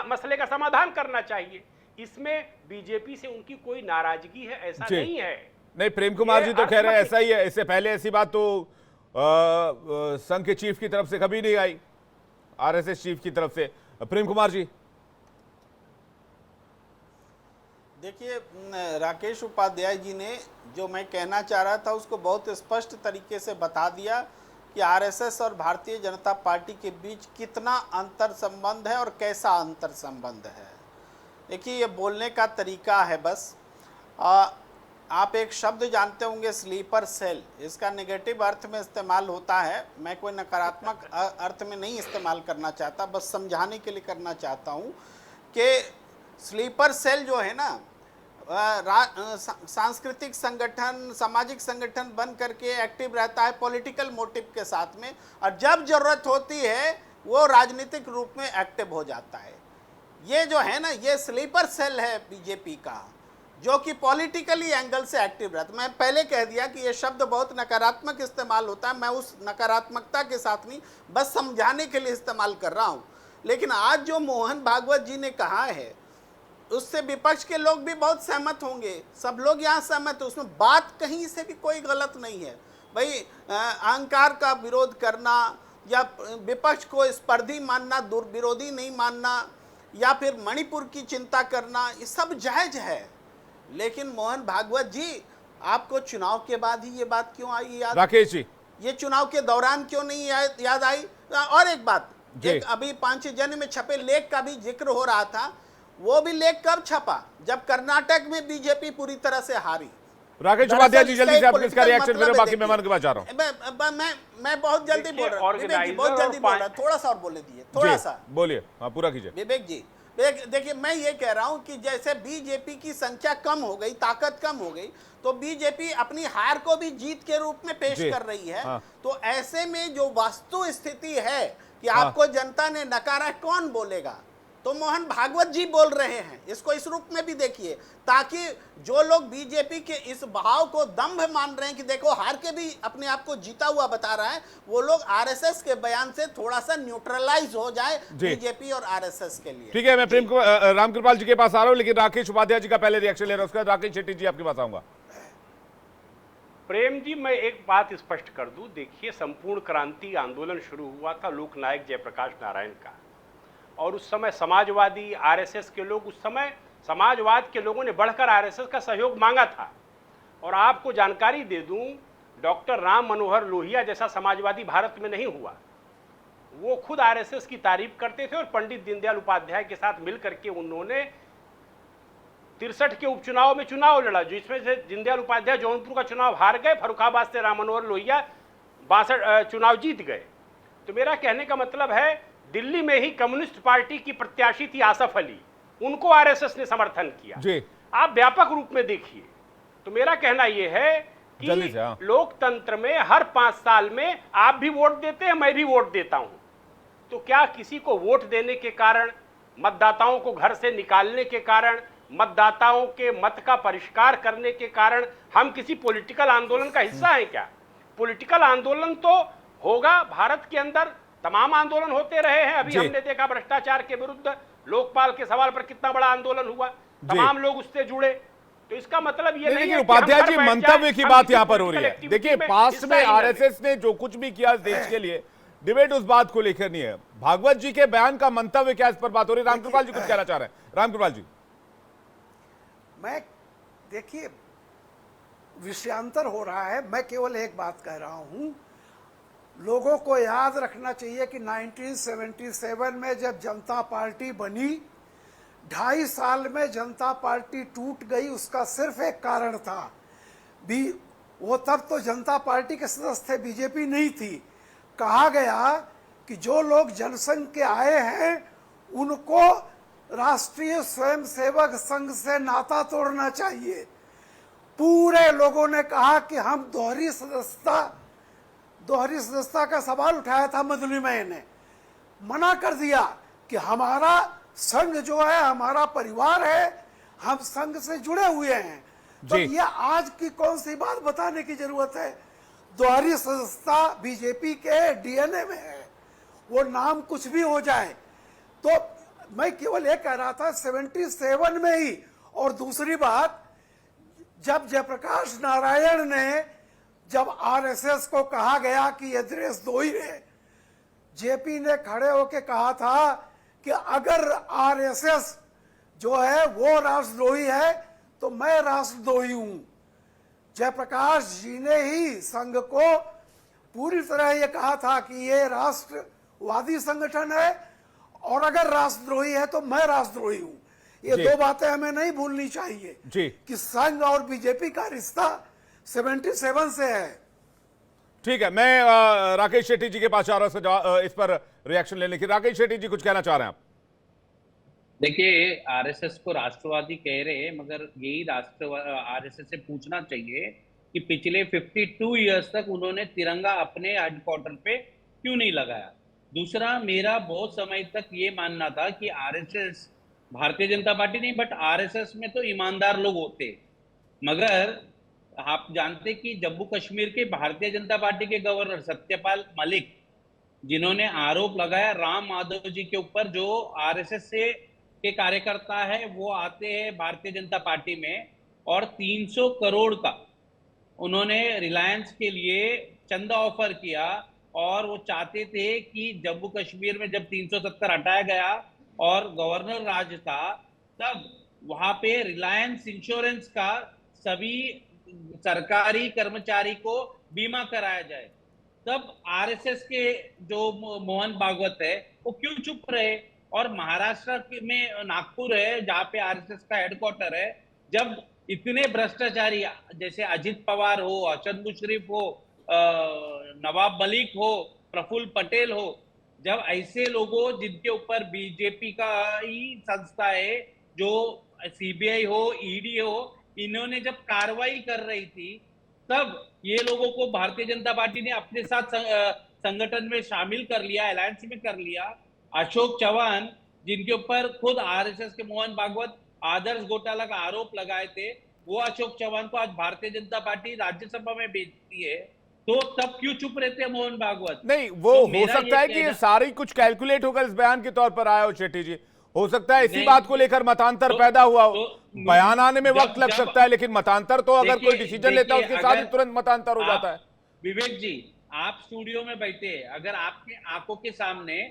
मसले का समाधान करना चाहिए। इसमें बीजेपी से उनकी कोई नाराजगी है ऐसा नहीं है। नहीं, प्रेम कुमार जी तो कह रहे हैं ऐसा ही है। इससे पहले ऐसी बात तो संघ के चीफ की तरफ से कभी नहीं आई, आरएसएस चीफ की तरफ से। प्रेम कुमार जी देखिए, राकेश उपाध्याय जी ने जो मैं कहना चाह रहा था उसको बहुत स्पष्ट तरीके से बता दिया कि आरएसएस और भारतीय जनता पार्टी के बीच कितना अंतर संबंध है और कैसा अंतर संबंध है। देखिए, ये बोलने का तरीका है बस। आप एक शब्द जानते होंगे, स्लीपर सेल। इसका नेगेटिव अर्थ में इस्तेमाल होता है, मैं कोई नकारात्मक अर्थ में नहीं इस्तेमाल करना चाहता, बस समझाने के लिए करना चाहता हूँ कि स्लीपर सेल जो है ना, सांस्कृतिक संगठन, सामाजिक संगठन बन करके एक्टिव रहता है पॉलिटिकल मोटिव के साथ में, और जब जरूरत होती है वो राजनीतिक रूप में एक्टिव हो जाता है। ये जो है ना, ये स्लीपर सेल है बीजेपी का, जो कि पॉलिटिकली एंगल से एक्टिव रहता है। मैं पहले कह दिया कि ये शब्द बहुत नकारात्मक इस्तेमाल होता है, मैं उस नकारात्मकता के साथ नहीं, बस समझाने के लिए इस्तेमाल कर रहा हूँ। लेकिन आज जो मोहन भागवत जी ने कहा है उससे विपक्ष के लोग भी बहुत सहमत होंगे, सब लोग यहाँ सहमत है, उसमें बात कहीं से भी कोई गलत नहीं है। भाई अहंकार का विरोध करना या विपक्ष को स्पर्धी मानना, दुर्विरोधी नहीं मानना, या फिर मणिपुर की चिंता करना, ये सब जायज है। लेकिन मोहन भागवत जी, आपको चुनाव के बाद ही ये बात क्यों आई याद? राकेश जी, ये चुनाव के दौरान क्यों नहीं याद आई? और एक बात, एक अभी पांचजन्य में छपे लेख का भी जिक्र हो रहा था, वो भी लेख कब छपा? जब कर्नाटक में बीजेपी पूरी तरह से हारी। राकेश उपाध्याय जी, जल्दी से आप इसका रिएक्शन मेरे बाकी मेहमान के पास जा रहा हूं। मैं बहुत जल्दी बोल रहा हूं, बहुत जल्दी बोल रहा हूं, थोड़ा सा और बोलने दीजिए, थोड़ा सा बोलिए। हाँ, पूरा कीजिए विवेक जी। देखिए, मैं ये कह रहा हूं कि जैसे बीजेपी की संख्या कम हो गई, ताकत कम हो गई, तो बीजेपी अपनी हार को भी जीत के रूप में पेश कर रही है। हाँ। तो ऐसे में जो वास्तु स्थिति है कि आपको जनता ने नकारा, कौन बोलेगा? तो मोहन भागवत जी बोल रहे हैं, इसको इस रूप में भी देखिए, ताकि जो लोग बीजेपी के इस भाव को दंभ मान रहे हैं कि देखो हार के भी अपने आप को जीता हुआ बता रहा है, वो लोग आरएसएस के बयान से थोड़ा सा न्यूट्रलाइज हो जाए बीजेपी और आरएसएस के लिए। ठीक है, मैं प्रेम रामकृपाल जी के पास आ रहा हूं, लेकिन राकेश उपाध्याय जी का पहले रिएक्शन ले रहा हूं, उसके बाद राकेश शेट्टी जी आपके पास आऊंगा। प्रेम जी, मैं एक बात स्पष्ट कर दूं। देखिए, संपूर्ण क्रांति आंदोलन शुरू हुआ था लोकनायक जयप्रकाश नारायण का, और उस समय समाजवादी आरएसएस के लोग, उस समय समाजवाद के लोगों ने बढ़कर आरएसएस का सहयोग मांगा था। और आपको जानकारी दे दूं, डॉक्टर राम मनोहर लोहिया जैसा समाजवादी भारत में नहीं हुआ। वो खुद आरएसएस की तारीफ करते थे और पंडित दीनदयाल उपाध्याय के साथ मिलकर के उन्होंने 63 के उपचुनाव में चुनाव लड़ा, जिसमें से दीनदयाल उपाध्याय जौनपुर का चुनाव हार गए, फर्रुखाबाद से राम मनोहर लोहिया 62 चुनाव जीत गए। तो मेरा कहने का मतलब है, दिल्ली में ही कम्युनिस्ट पार्टी की प्रत्याशी थी आसफ अली, उनको आरएसएस ने समर्थन किया। आप व्यापक रूप में देखिए। तो मेरा कहना यह है कि लोकतंत्र में हर 5 साल में आप भी वोट देते हैं, मैं भी वोट देता हूं। तो क्या किसी को वोट देने के कारण, मतदाताओं को घर से निकालने के कारण, मतदाताओं के मत का परिष्कार करने के कारण हम किसी पॉलिटिकल आंदोलन का हिस्सा हैं क्या? पॉलिटिकल आंदोलन तो होगा, भारत के अंदर तमाम आंदोलन होते रहे हैं। अभी हमने देखा भ्रष्टाचार के विरुद्ध लोकपाल के सवाल पर कितना बड़ा आंदोलन हुआ। तमाम लोग उससे जुड़े। तो इसका मतलब ये नहीं है लेकिन कि उपाध्याय हम जी, घर बैठ मंतव्य जाएं, की हम बात किसी यहाँ पर हो रही political है। activity देखिए, में पास्ट हिस्सा में ही न लें। आरएसएस ने जो कुछ भी किया इस देश के लिए, डिबेट उस बात को लेकर नहीं है। भागवत जी के बयान का मंतव्य क्या, इस पर बात हो रही है। रामकृपाल जी कुछ कहना चाह रहे हैं। रामकृपाल जी, मैं देखिए विषयांतर हो रहा है, मैं केवल एक बात कह रहा हूं, लोगों को याद रखना चाहिए कि 1977 में जब जनता पार्टी बनी, 2.5 साल में जनता पार्टी टूट गई। उसका सिर्फ एक कारण था, वो तब तो जनता पार्टी के सदस्य थे, बीजेपी नहीं थी। कहा गया कि जो लोग जनसंघ के आए हैं उनको राष्ट्रीय स्वयंसेवक संघ से नाता तोड़ना चाहिए। पूरे लोगों ने कहा कि हम दोहरी सदस्यता का सवाल उठाया था, मधुलिमय ने मना कर दिया कि हमारा संघ जो है हमारा परिवार है, हम संघ से जुड़े हुए हैं। तो ये आज की कौन सी बात बताने की जरूरत है? दोहरी सदस्यता बीजेपी के डीएनए में है, वो नाम कुछ भी हो जाए। तो मैं केवल ये कह रहा था 77 में ही। और दूसरी बात, जब जयप्रकाश नारायण ने, जब आरएसएस को कहा गया कि ये देशद्रोही है, जेपी ने खड़े होकर कहा था कि अगर आरएसएस जो है वो राष्ट्रद्रोही है तो मैं राष्ट्रद्रोही हूं। जयप्रकाश जी ने ही संघ को पूरी तरह ये कहा था कि ये राष्ट्रवादी संगठन है और अगर राष्ट्रद्रोही है तो मैं राष्ट्रद्रोही हूं। ये दो बातें हमें नहीं भूलनी चाहिए कि संघ और बीजेपी का रिश्ता 77 से है। ठीक है, मैं राकेश शेट्टी जी के पास आ रहा हूं इस पर रिएक्शन लेने की। राकेश शेट्टी जी कुछ कहना चाह रहे हैं आप? देखिए, आरएसएस को राष्ट्रवादी कह रहे हैं, मगर यही आरएसएस से पूछना चाहिए कि पिछले 52 इयर्स तक उन्होंने तिरंगा अपने हेडक्वार्टर पे क्यों नहीं लगाया। दूसरा, मेरा बहुत समय तक ये मानना था कि आरएसएस, भारतीय जनता पार्टी नहीं बट आरएसएस में तो ईमानदार लोग होते, मगर आप जानते कि जम्मू कश्मीर के भारतीय जनता पार्टी के गवर्नर सत्यपाल मलिक, जिन्होंने आरोप लगाया राम माधव जी के ऊपर, जो आरएसएस से के कार्यकर्ता है, वो आते हैं भारतीय जनता पार्टी में और 300 करोड़ का उन्होंने रिलायंस के लिए चंदा ऑफर किया और वो चाहते थे कि जम्मू कश्मीर में जब 370 हटाया गया और गवर्नर राज था, तब वहां पे रिलायंस इंश्योरेंस का सभी सरकारी कर्मचारी को बीमा कराया जाए। तब आरएसएस के जो मोहन भागवत है वो क्यों चुप रहे? और महाराष्ट्र में नागपुर है जहां पे आरएसएस का हेडक्वार्टर है, जब इतने भ्रष्टाचारी जैसे अजित पवार हो, हसन मुशर्रफ हो, नवाब मलिक हो, प्रफुल्ल पटेल हो, जब ऐसे लोगों जिनके ऊपर बीजेपी का ही संस्था है, जो सीबीआई हो, ईडी हो, इन्होंने जब कार्रवाई कर रही थी, तब ये लोगों को भारतीय जनता पार्टी ने अपने साथ संगठन में शामिल कर लिया, अलायंस में कर लिया। अशोक चौहान, जिनके ऊपर खुद आरएसएस के मोहन भागवत आदर्श घोटाला का आरोप लगाए थे, वो अशोक चौहान को आज भारतीय जनता पार्टी राज्यसभा में भेजती है, तो तब क्यों चुप रहते हैं मोहन भागवत? नहीं, वो तो हो सकता है कि ये सारी कुछ कैलकुलेट होकर इस बयान के तौर पर आया हो शेट्टी जी। हो सकता है इसी बात को लेकर मतांतर पैदा हुआ हो। बयान आने में वक्त लग सकता है, लेकिन मतांतर तो अगर कोई डिसीजन लेता है उसके साथ ही तुरंत मतांतर हो जाता है। विवेक जी, आप स्टूडियो में बैठे हैं, अगर आपके आंखों के सामने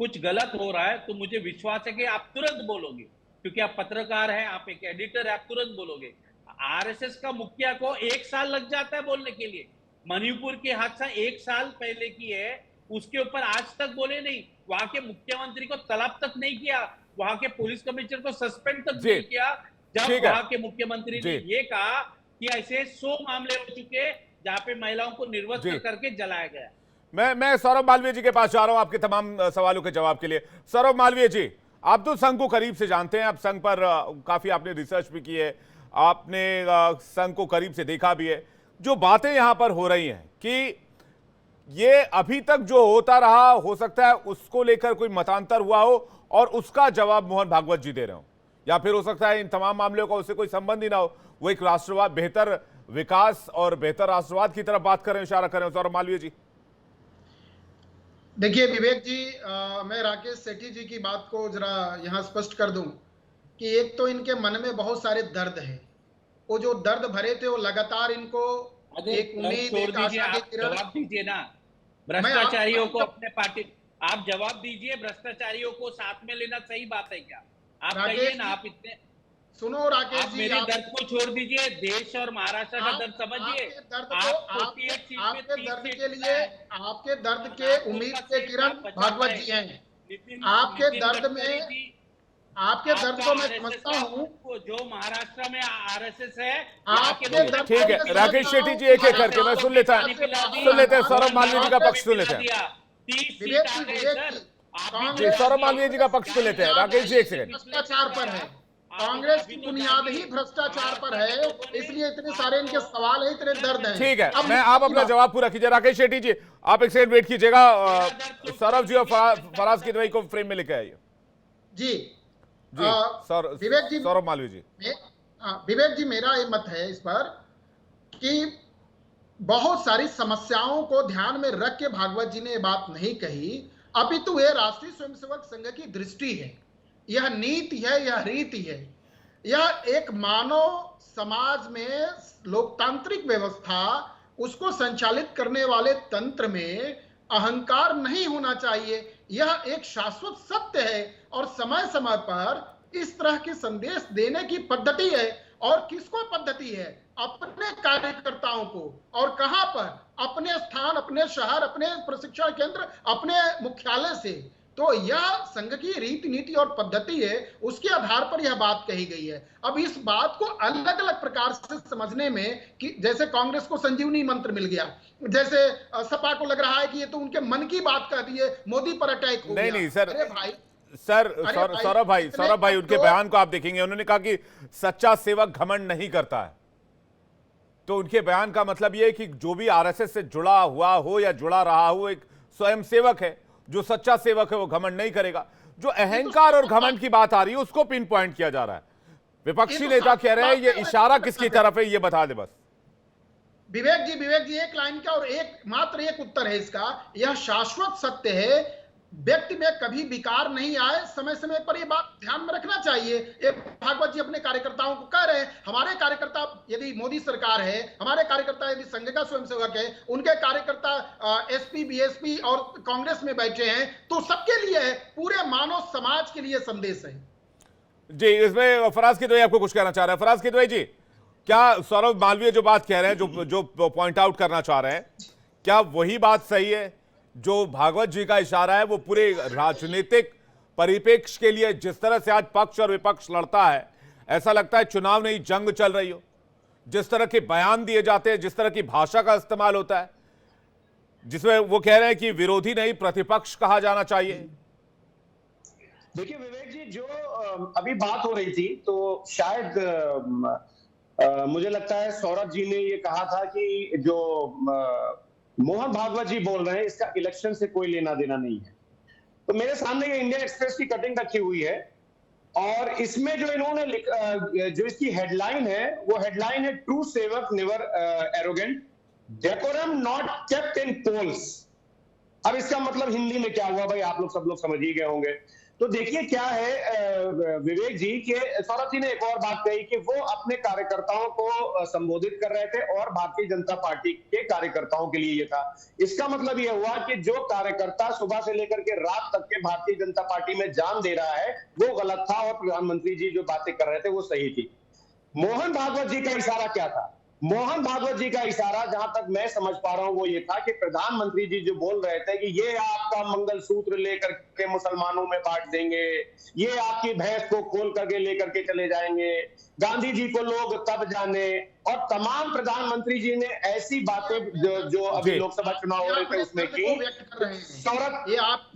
कुछ गलत हो रहा है तो मुझे विश्वास है कि आप तुरंत बोलोगे, क्योंकि आप पत्रकार हैं, आप एक एडिटर है, आप तुरंत बोलोगे। आरएसएस का मुखिया को 1 साल लग जाता है बोलने के लिए। मणिपुर की हादसा 1 साल पहले की है, उसके ऊपर आज तक बोले नहीं। वहां के मुख्यमंत्री को तलब तक नहीं किया, वहां के पुलिस कमिश्नर को सस्पेंड तक नहीं किया, जब वहां के मुख्यमंत्री ने ये कहा कि ऐसे 100 मामले हो चुके जहां पे महिलाओं को निर्वस्त्र करके जलाया गया। मैं सौरभ मालवीय जी के पास जा रहा हूं आपके तमाम सवालों के जवाब के लिए। सौरभ मालवीय जी, आप तो संघ को करीब से जानते हैं, आप संघ पर काफी आपने रिसर्च भी की है, आपने संघ को करीब से देखा भी है। जो बातें यहां पर हो रही हैं कि ये अभी तक जो होता रहा, हो सकता है उसको लेकर कोई मतांतर हुआ हो और उसका जवाब मोहन भागवत जी दे रहे हो, या फिर हो सकता है इन तमाम मामलों का उससे कोई संबंध ही ना हो, वो एक राष्ट्रवाद, बेहतर विकास और बेहतर राष्ट्रवाद की तरफ बात करें, इशारा करें। सौरभ मालवीय जी, देखिए विवेक जी, मैं राकेश सेठी जी की बात को जरा यहाँ स्पष्ट कर दूं कि एक तो इनके मन में बहुत सारे दर्द है, वो जो दर्द भरे थे वो लगातार इनको एक उम्मीद, एक आशा की किरण। जवाब दीजिए ना भ्रष्टाचारियों को अपने पार्टी, आप जवाब दीजिए। भ्रष्टाचारियों को साथ में लेना सही बात है क्या? आप कहिए ना। आप इतने सुनो राकेश जी, मेरे दर्द को छोड़ दीजिए, देश और महाराष्ट्र का दर्द समझिए। आपके दर्द के उम्मीद के किरण भागवत जी हैं। आपके दर्द में, आपके दर्द को मैं समझता हूँ। जो महाराष्ट्र में आरएसएस है, आपके दर्द, ठीक है राकेश शेट्टी जी, एक एक करके मैं सुन लेता हैं सौरभ मालवीय जी का पक्ष सुन लेते हैं। जी सौरभ मालवीय जी का पक्ष सुन लेते हैं। राकेश जी एक सेकंड। भ्रष्टाचार पर है, कांग्रेस की बुनियाद ही भ्रष्टाचार पर है, इसलिए इतने सारे इनके सवाल है, इतने दर्द हैं। ठीक है, मैं आप अपना जवाब पूरा कीजिए। राकेश शेट्टी जी आप एक सेकंड वेट कीजिएगा। सौरभ जी और फराज किदवई को फ्रेम में लेके आइए। जी विवेक जी, सौरभ मालवीय जी। विवेक जी, मेरा ये मत है इस पर कि बहुत सारी समस्याओं को ध्यान में रख के भागवत जी ने ये बात नहीं कही, अपितु ये राष्ट्रीय स्वयंसेवक संघ की दृष्टि है, यह नीति है, यह रीति है। यह एक मानव समाज में लोकतांत्रिक व्यवस्था, उसको संचालित करने वाले तंत्र में अहंकार नहीं होना चाहिए। यह एक शाश्वत सत्य है और समय समय पर इस तरह के संदेश देने की पद्धति है। और किसको पद्धति है? अपने कार्यकर्ताओं को। और कहां पर? अपने स्थान, अपने शहर, अपने प्रशिक्षण केंद्र, अपने मुख्यालय से। तो यह संघ की रीति नीति और पद्धति है, उसके आधार पर यह बात कही गई है। अब इस बात को अलग अलग प्रकार से समझने में कि जैसे कांग्रेस को संजीवनी मंत्र मिल गया, जैसे सपा को लग रहा है कि ये तो उनके मन की बात कह दी है, मोदी पर अटैक हो गया। नहीं सर, अरे भाई, सौरभ भाई उनके बयान को आप देखेंगे, उन्होंने कहा कि सच्चा सेवक घमंड नहीं करता है। तो उनके बयान का मतलब यह है कि जो भी आरएसएस से जुड़ा हुआ हो या जुड़ा रहा हो, एक स्वयं सेवक है, जो सच्चा सेवक है वो घमंड नहीं करेगा। जो अहंकार और घमंड की बात आ रही है उसको पिन पॉइंट किया जा रहा है। विपक्षी नेता कह रहे हैं ये इशारा किसकी तरफ है, ये बता दे बस। विवेक जी एक लाइन का और एक मात्र एक उत्तर है इसका। यह शाश्वत सत्य है, व्यक्ति में कभी विकार नहीं आए, समय समय पर यह बात ध्यान में रखना चाहिए। एक भागवत जी अपने कार्यकर्ताओं को कह रहे हैं, हमारे कार्यकर्ता यदि मोदी सरकार है, हमारे कार्यकर्ता यदि संघ का स्वयंसेवक है, उनके कार्यकर्ता एसपी बीएसपी और कांग्रेस में बैठे हैं, तो सबके लिए है, पूरे मानव समाज के लिए संदेश है। जी, इसमें फराज किदवई आपको कुछ कहना चाह रहे हैं। फराज किदवई जी, क्या सौरभ मालवीय जो बात कह रहे हैं, जो पॉइंट आउट करना चाह रहे हैं, क्या वही बात सही है जो भागवत जी का इशारा है? वो पूरे राजनीतिक परिप्रेक्ष्य के लिए जिस तरह से आज पक्ष और विपक्ष लड़ता है, ऐसा लगता है चुनाव नहीं जंग चल रही हो। जिस तरह के बयान दिए जाते हैं, जिस तरह की भाषा का इस्तेमाल होता है, जिसमें वो कह रहे हैं कि विरोधी नहीं प्रतिपक्ष कहा जाना चाहिए। देखिए विवेक जी, जो अभी बात हो रही थी, तो शायद मुझे लगता है सौरभ जी ने ये कहा था कि जो मोहन भागवत जी बोल रहे हैं इसका इलेक्शन से कोई लेना देना नहीं है। तो मेरे सामने ये इंडियन एक्सप्रेस की कटिंग रखी हुई है और इसमें जो इन्होंने जो इसकी हेडलाइन है, वो हेडलाइन है true sevak never arrogant, decorum not kept in polls. अब इसका मतलब हिंदी में क्या हुआ भाई, आप लोग सब लोग समझ ही गए होंगे। तो देखिए क्या है विवेक जी के सौरभ जी ने एक और बात कही कि वो अपने कार्यकर्ताओं को संबोधित कर रहे थे और भारतीय जनता पार्टी के कार्यकर्ताओं के लिए ये था। इसका मतलब ये हुआ कि जो कार्यकर्ता सुबह से लेकर के रात तक के भारतीय जनता पार्टी में जान दे रहा है वो गलत था और प्रधानमंत्री जी जो बातें कर रहे थे वो सही थी। मोहन भागवत जी का इशारा क्या था? मोहन भागवत जी का इशारा जहां तक मैं समझ पा रहा हूं वो ये था कि प्रधानमंत्री जी जो बोल रहे थे कि ये आपका मंगलसूत्र लेकर के मुसलमानों में बांट देंगे, ये आपकी भैंस को खोल करके लेकर के चले जाएंगे, गांधी जी को लोग तब जाने, और तमाम प्रधानमंत्री जी ने ऐसी बातें जो अभी लोकसभा चुनाव हो रहे थे उसमें की। सौरभ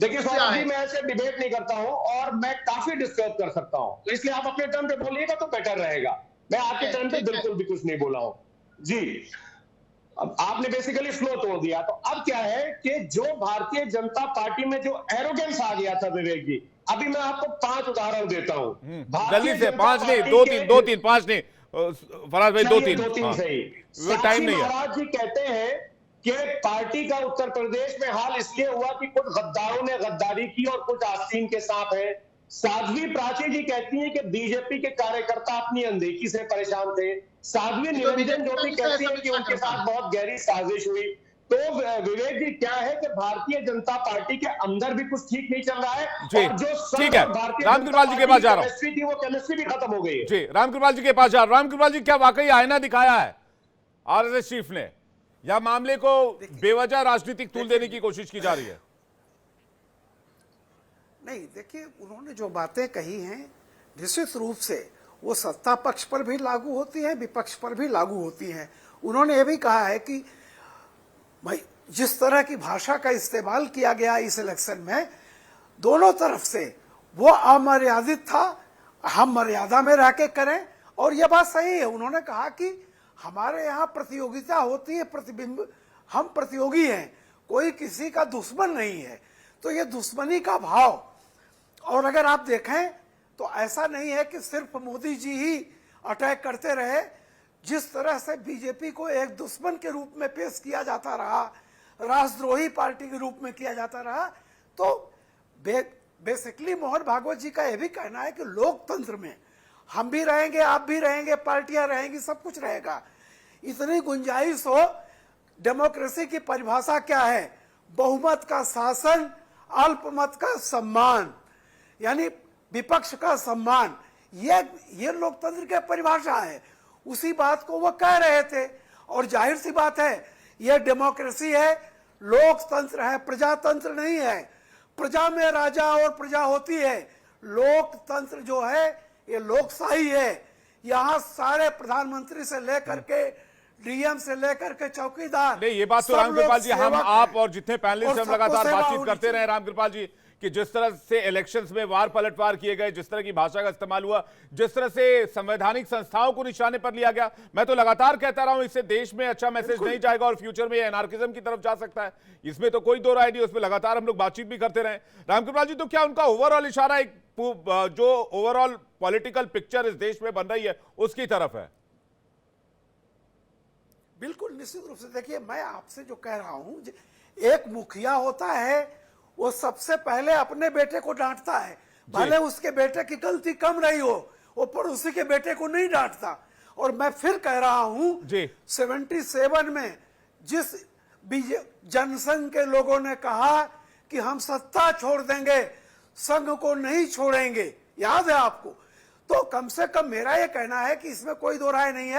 देखिए सौरभ जी, मैं ऐसे डिबेट नहीं करता हूं और मैं काफी डिस्टर्ब कर सकता हूं, तो इसलिए आप अपने टर्न पे बोलिएगा तो बेटर रहेगा। मैं आपके टर्न पे बिल्कुल भी कुछ नहीं बोला हूं जी। अब आपने बेसिकली फ्लो तोड़ दिया। तो अब क्या है कि जो भारतीय जनता पार्टी में जो एरोगेंस आ गया था विवेक जी, अभी मैं आपको 5 उदाहरण देता हूं। जल्दी से 5 नहीं, 2-3 5 नहीं फराज भाई, 2-3 सही। टाइम नहीं है। महाराज जी कहते हैं कि पार्टी का उत्तर प्रदेश में हाल इसलिए हुआ कि कुछ गद्दारों ने गद्दारी की और कुछ आस्तीन के सांप हैं। साध्वी प्राची जी कहती हैं कि बीजेपी के कार्यकर्ता अपनी अनदेखी से परेशान थे। साध्वी निरंजन ज्योति कहती हैं कि उनके साथ बहुत गहरी साजिश हुई। तो विवेक जी, क्या है कि भारतीय जनता पार्टी के अंदर भी कुछ ठीक नहीं चल रहा है और जो ठीक है, रामकृपाल जी के पास जा रहा हूं। थी वो केमिस्ट्री भी खत्म हो गई है। जी, रामकृपाल जी के पास जा रहा हूं। रामकृपाल जी, क्या वाकई आईना दिखाया है आरएसएस चीफ ने, या मामले को बेवजह राजनीतिक तूल देने की कोशिश की जा रही है? नहीं, देखिए, उन्होंने जो बातें कही हैं निश्चित रूप से वो सत्ता पक्ष पर भी लागू होती हैं, विपक्ष पर भी लागू होती हैं। उन्होंने ये भी कहा है कि भाई जिस तरह की भाषा का इस्तेमाल किया गया इस इलेक्शन में दोनों तरफ से वो अमर्यादित था, हम मर्यादा में रह के करें। और यह बात सही है, उन्होंने कहा कि हमारे यहाँ प्रतियोगिता होती है, प्रतिबिंब, हम प्रतियोगी हैं, कोई किसी का दुश्मन नहीं है। तो ये दुश्मनी का भाव, और अगर आप देखें तो ऐसा नहीं है कि सिर्फ मोदी जी ही अटैक करते रहे। जिस तरह से बीजेपी को एक दुश्मन के रूप में पेश किया जाता रहा, राष्ट्रद्रोही पार्टी के रूप में किया जाता रहा, तो बेसिकली मोहन भागवत जी का यह भी कहना है कि लोकतंत्र में हम भी रहेंगे, आप भी रहेंगे, पार्टियां रहेंगी, सब कुछ रहेगा। इतनी गुंजाइश हो। डेमोक्रेसी की परिभाषा क्या है? बहुमत का शासन, अल्पमत का सम्मान, यानी विपक्ष का सम्मान। ये लोकतंत्र की परिभाषा है। उसी बात को वो कह रहे थे। और जाहिर सी बात है, ये डेमोक्रेसी है, लोकतंत्र है, प्रजातंत्र नहीं है। प्रजा में राजा और प्रजा होती है। लोकतंत्र जो है ये लोकशाही है। यहाँ सारे प्रधानमंत्री से लेकर के डीएम से लेकर के चौकीदार, नहीं, ये बात तो रामकृपाल जी, हम आप और जितने पैनलिस्ट हम लगातार बातचीत करते रहे रामकृपाल जी, कि जिस तरह से इलेक्शंस में वार पलटवार किए गए, जिस तरह की भाषा का इस्तेमाल हुआ, जिस तरह से संवैधानिक संस्थाओं को निशाने पर लिया गया, मैं तो लगातार कहता रहा हूं इससे देश में अच्छा मैसेज नहीं जाएगा और फ्यूचर में एनार्किज्म की तरफ जा सकता है। इसमें तो कोई दो राय नहीं, उसमें लगातार हम लोग बातचीत भी करते रहे। रामकृपाल जी, तो क्या उनका ओवरऑल इशारा एक जो ओवरऑल पॉलिटिकल पिक्चर इस देश में बन रही है उसकी तरफ है? बिल्कुल, निश्चित रूप से। देखिए, मैं आपसे जो कह रहा हूं, एक मुखिया होता है, वो सबसे पहले अपने बेटे को डांटता है, भले उसके बेटे की गलती कम रही हो, वो पड़ोसी के बेटे को नहीं डांटता। और मैं फिर कह रहा हूं, 77 में जिस जनसंघ के लोगों ने कहा कि हम सत्ता छोड़ देंगे, संघ को नहीं छोड़ेंगे, याद है आपको? तो कम से कम मेरा ये कहना है कि इसमें कोई दो राय नहीं है।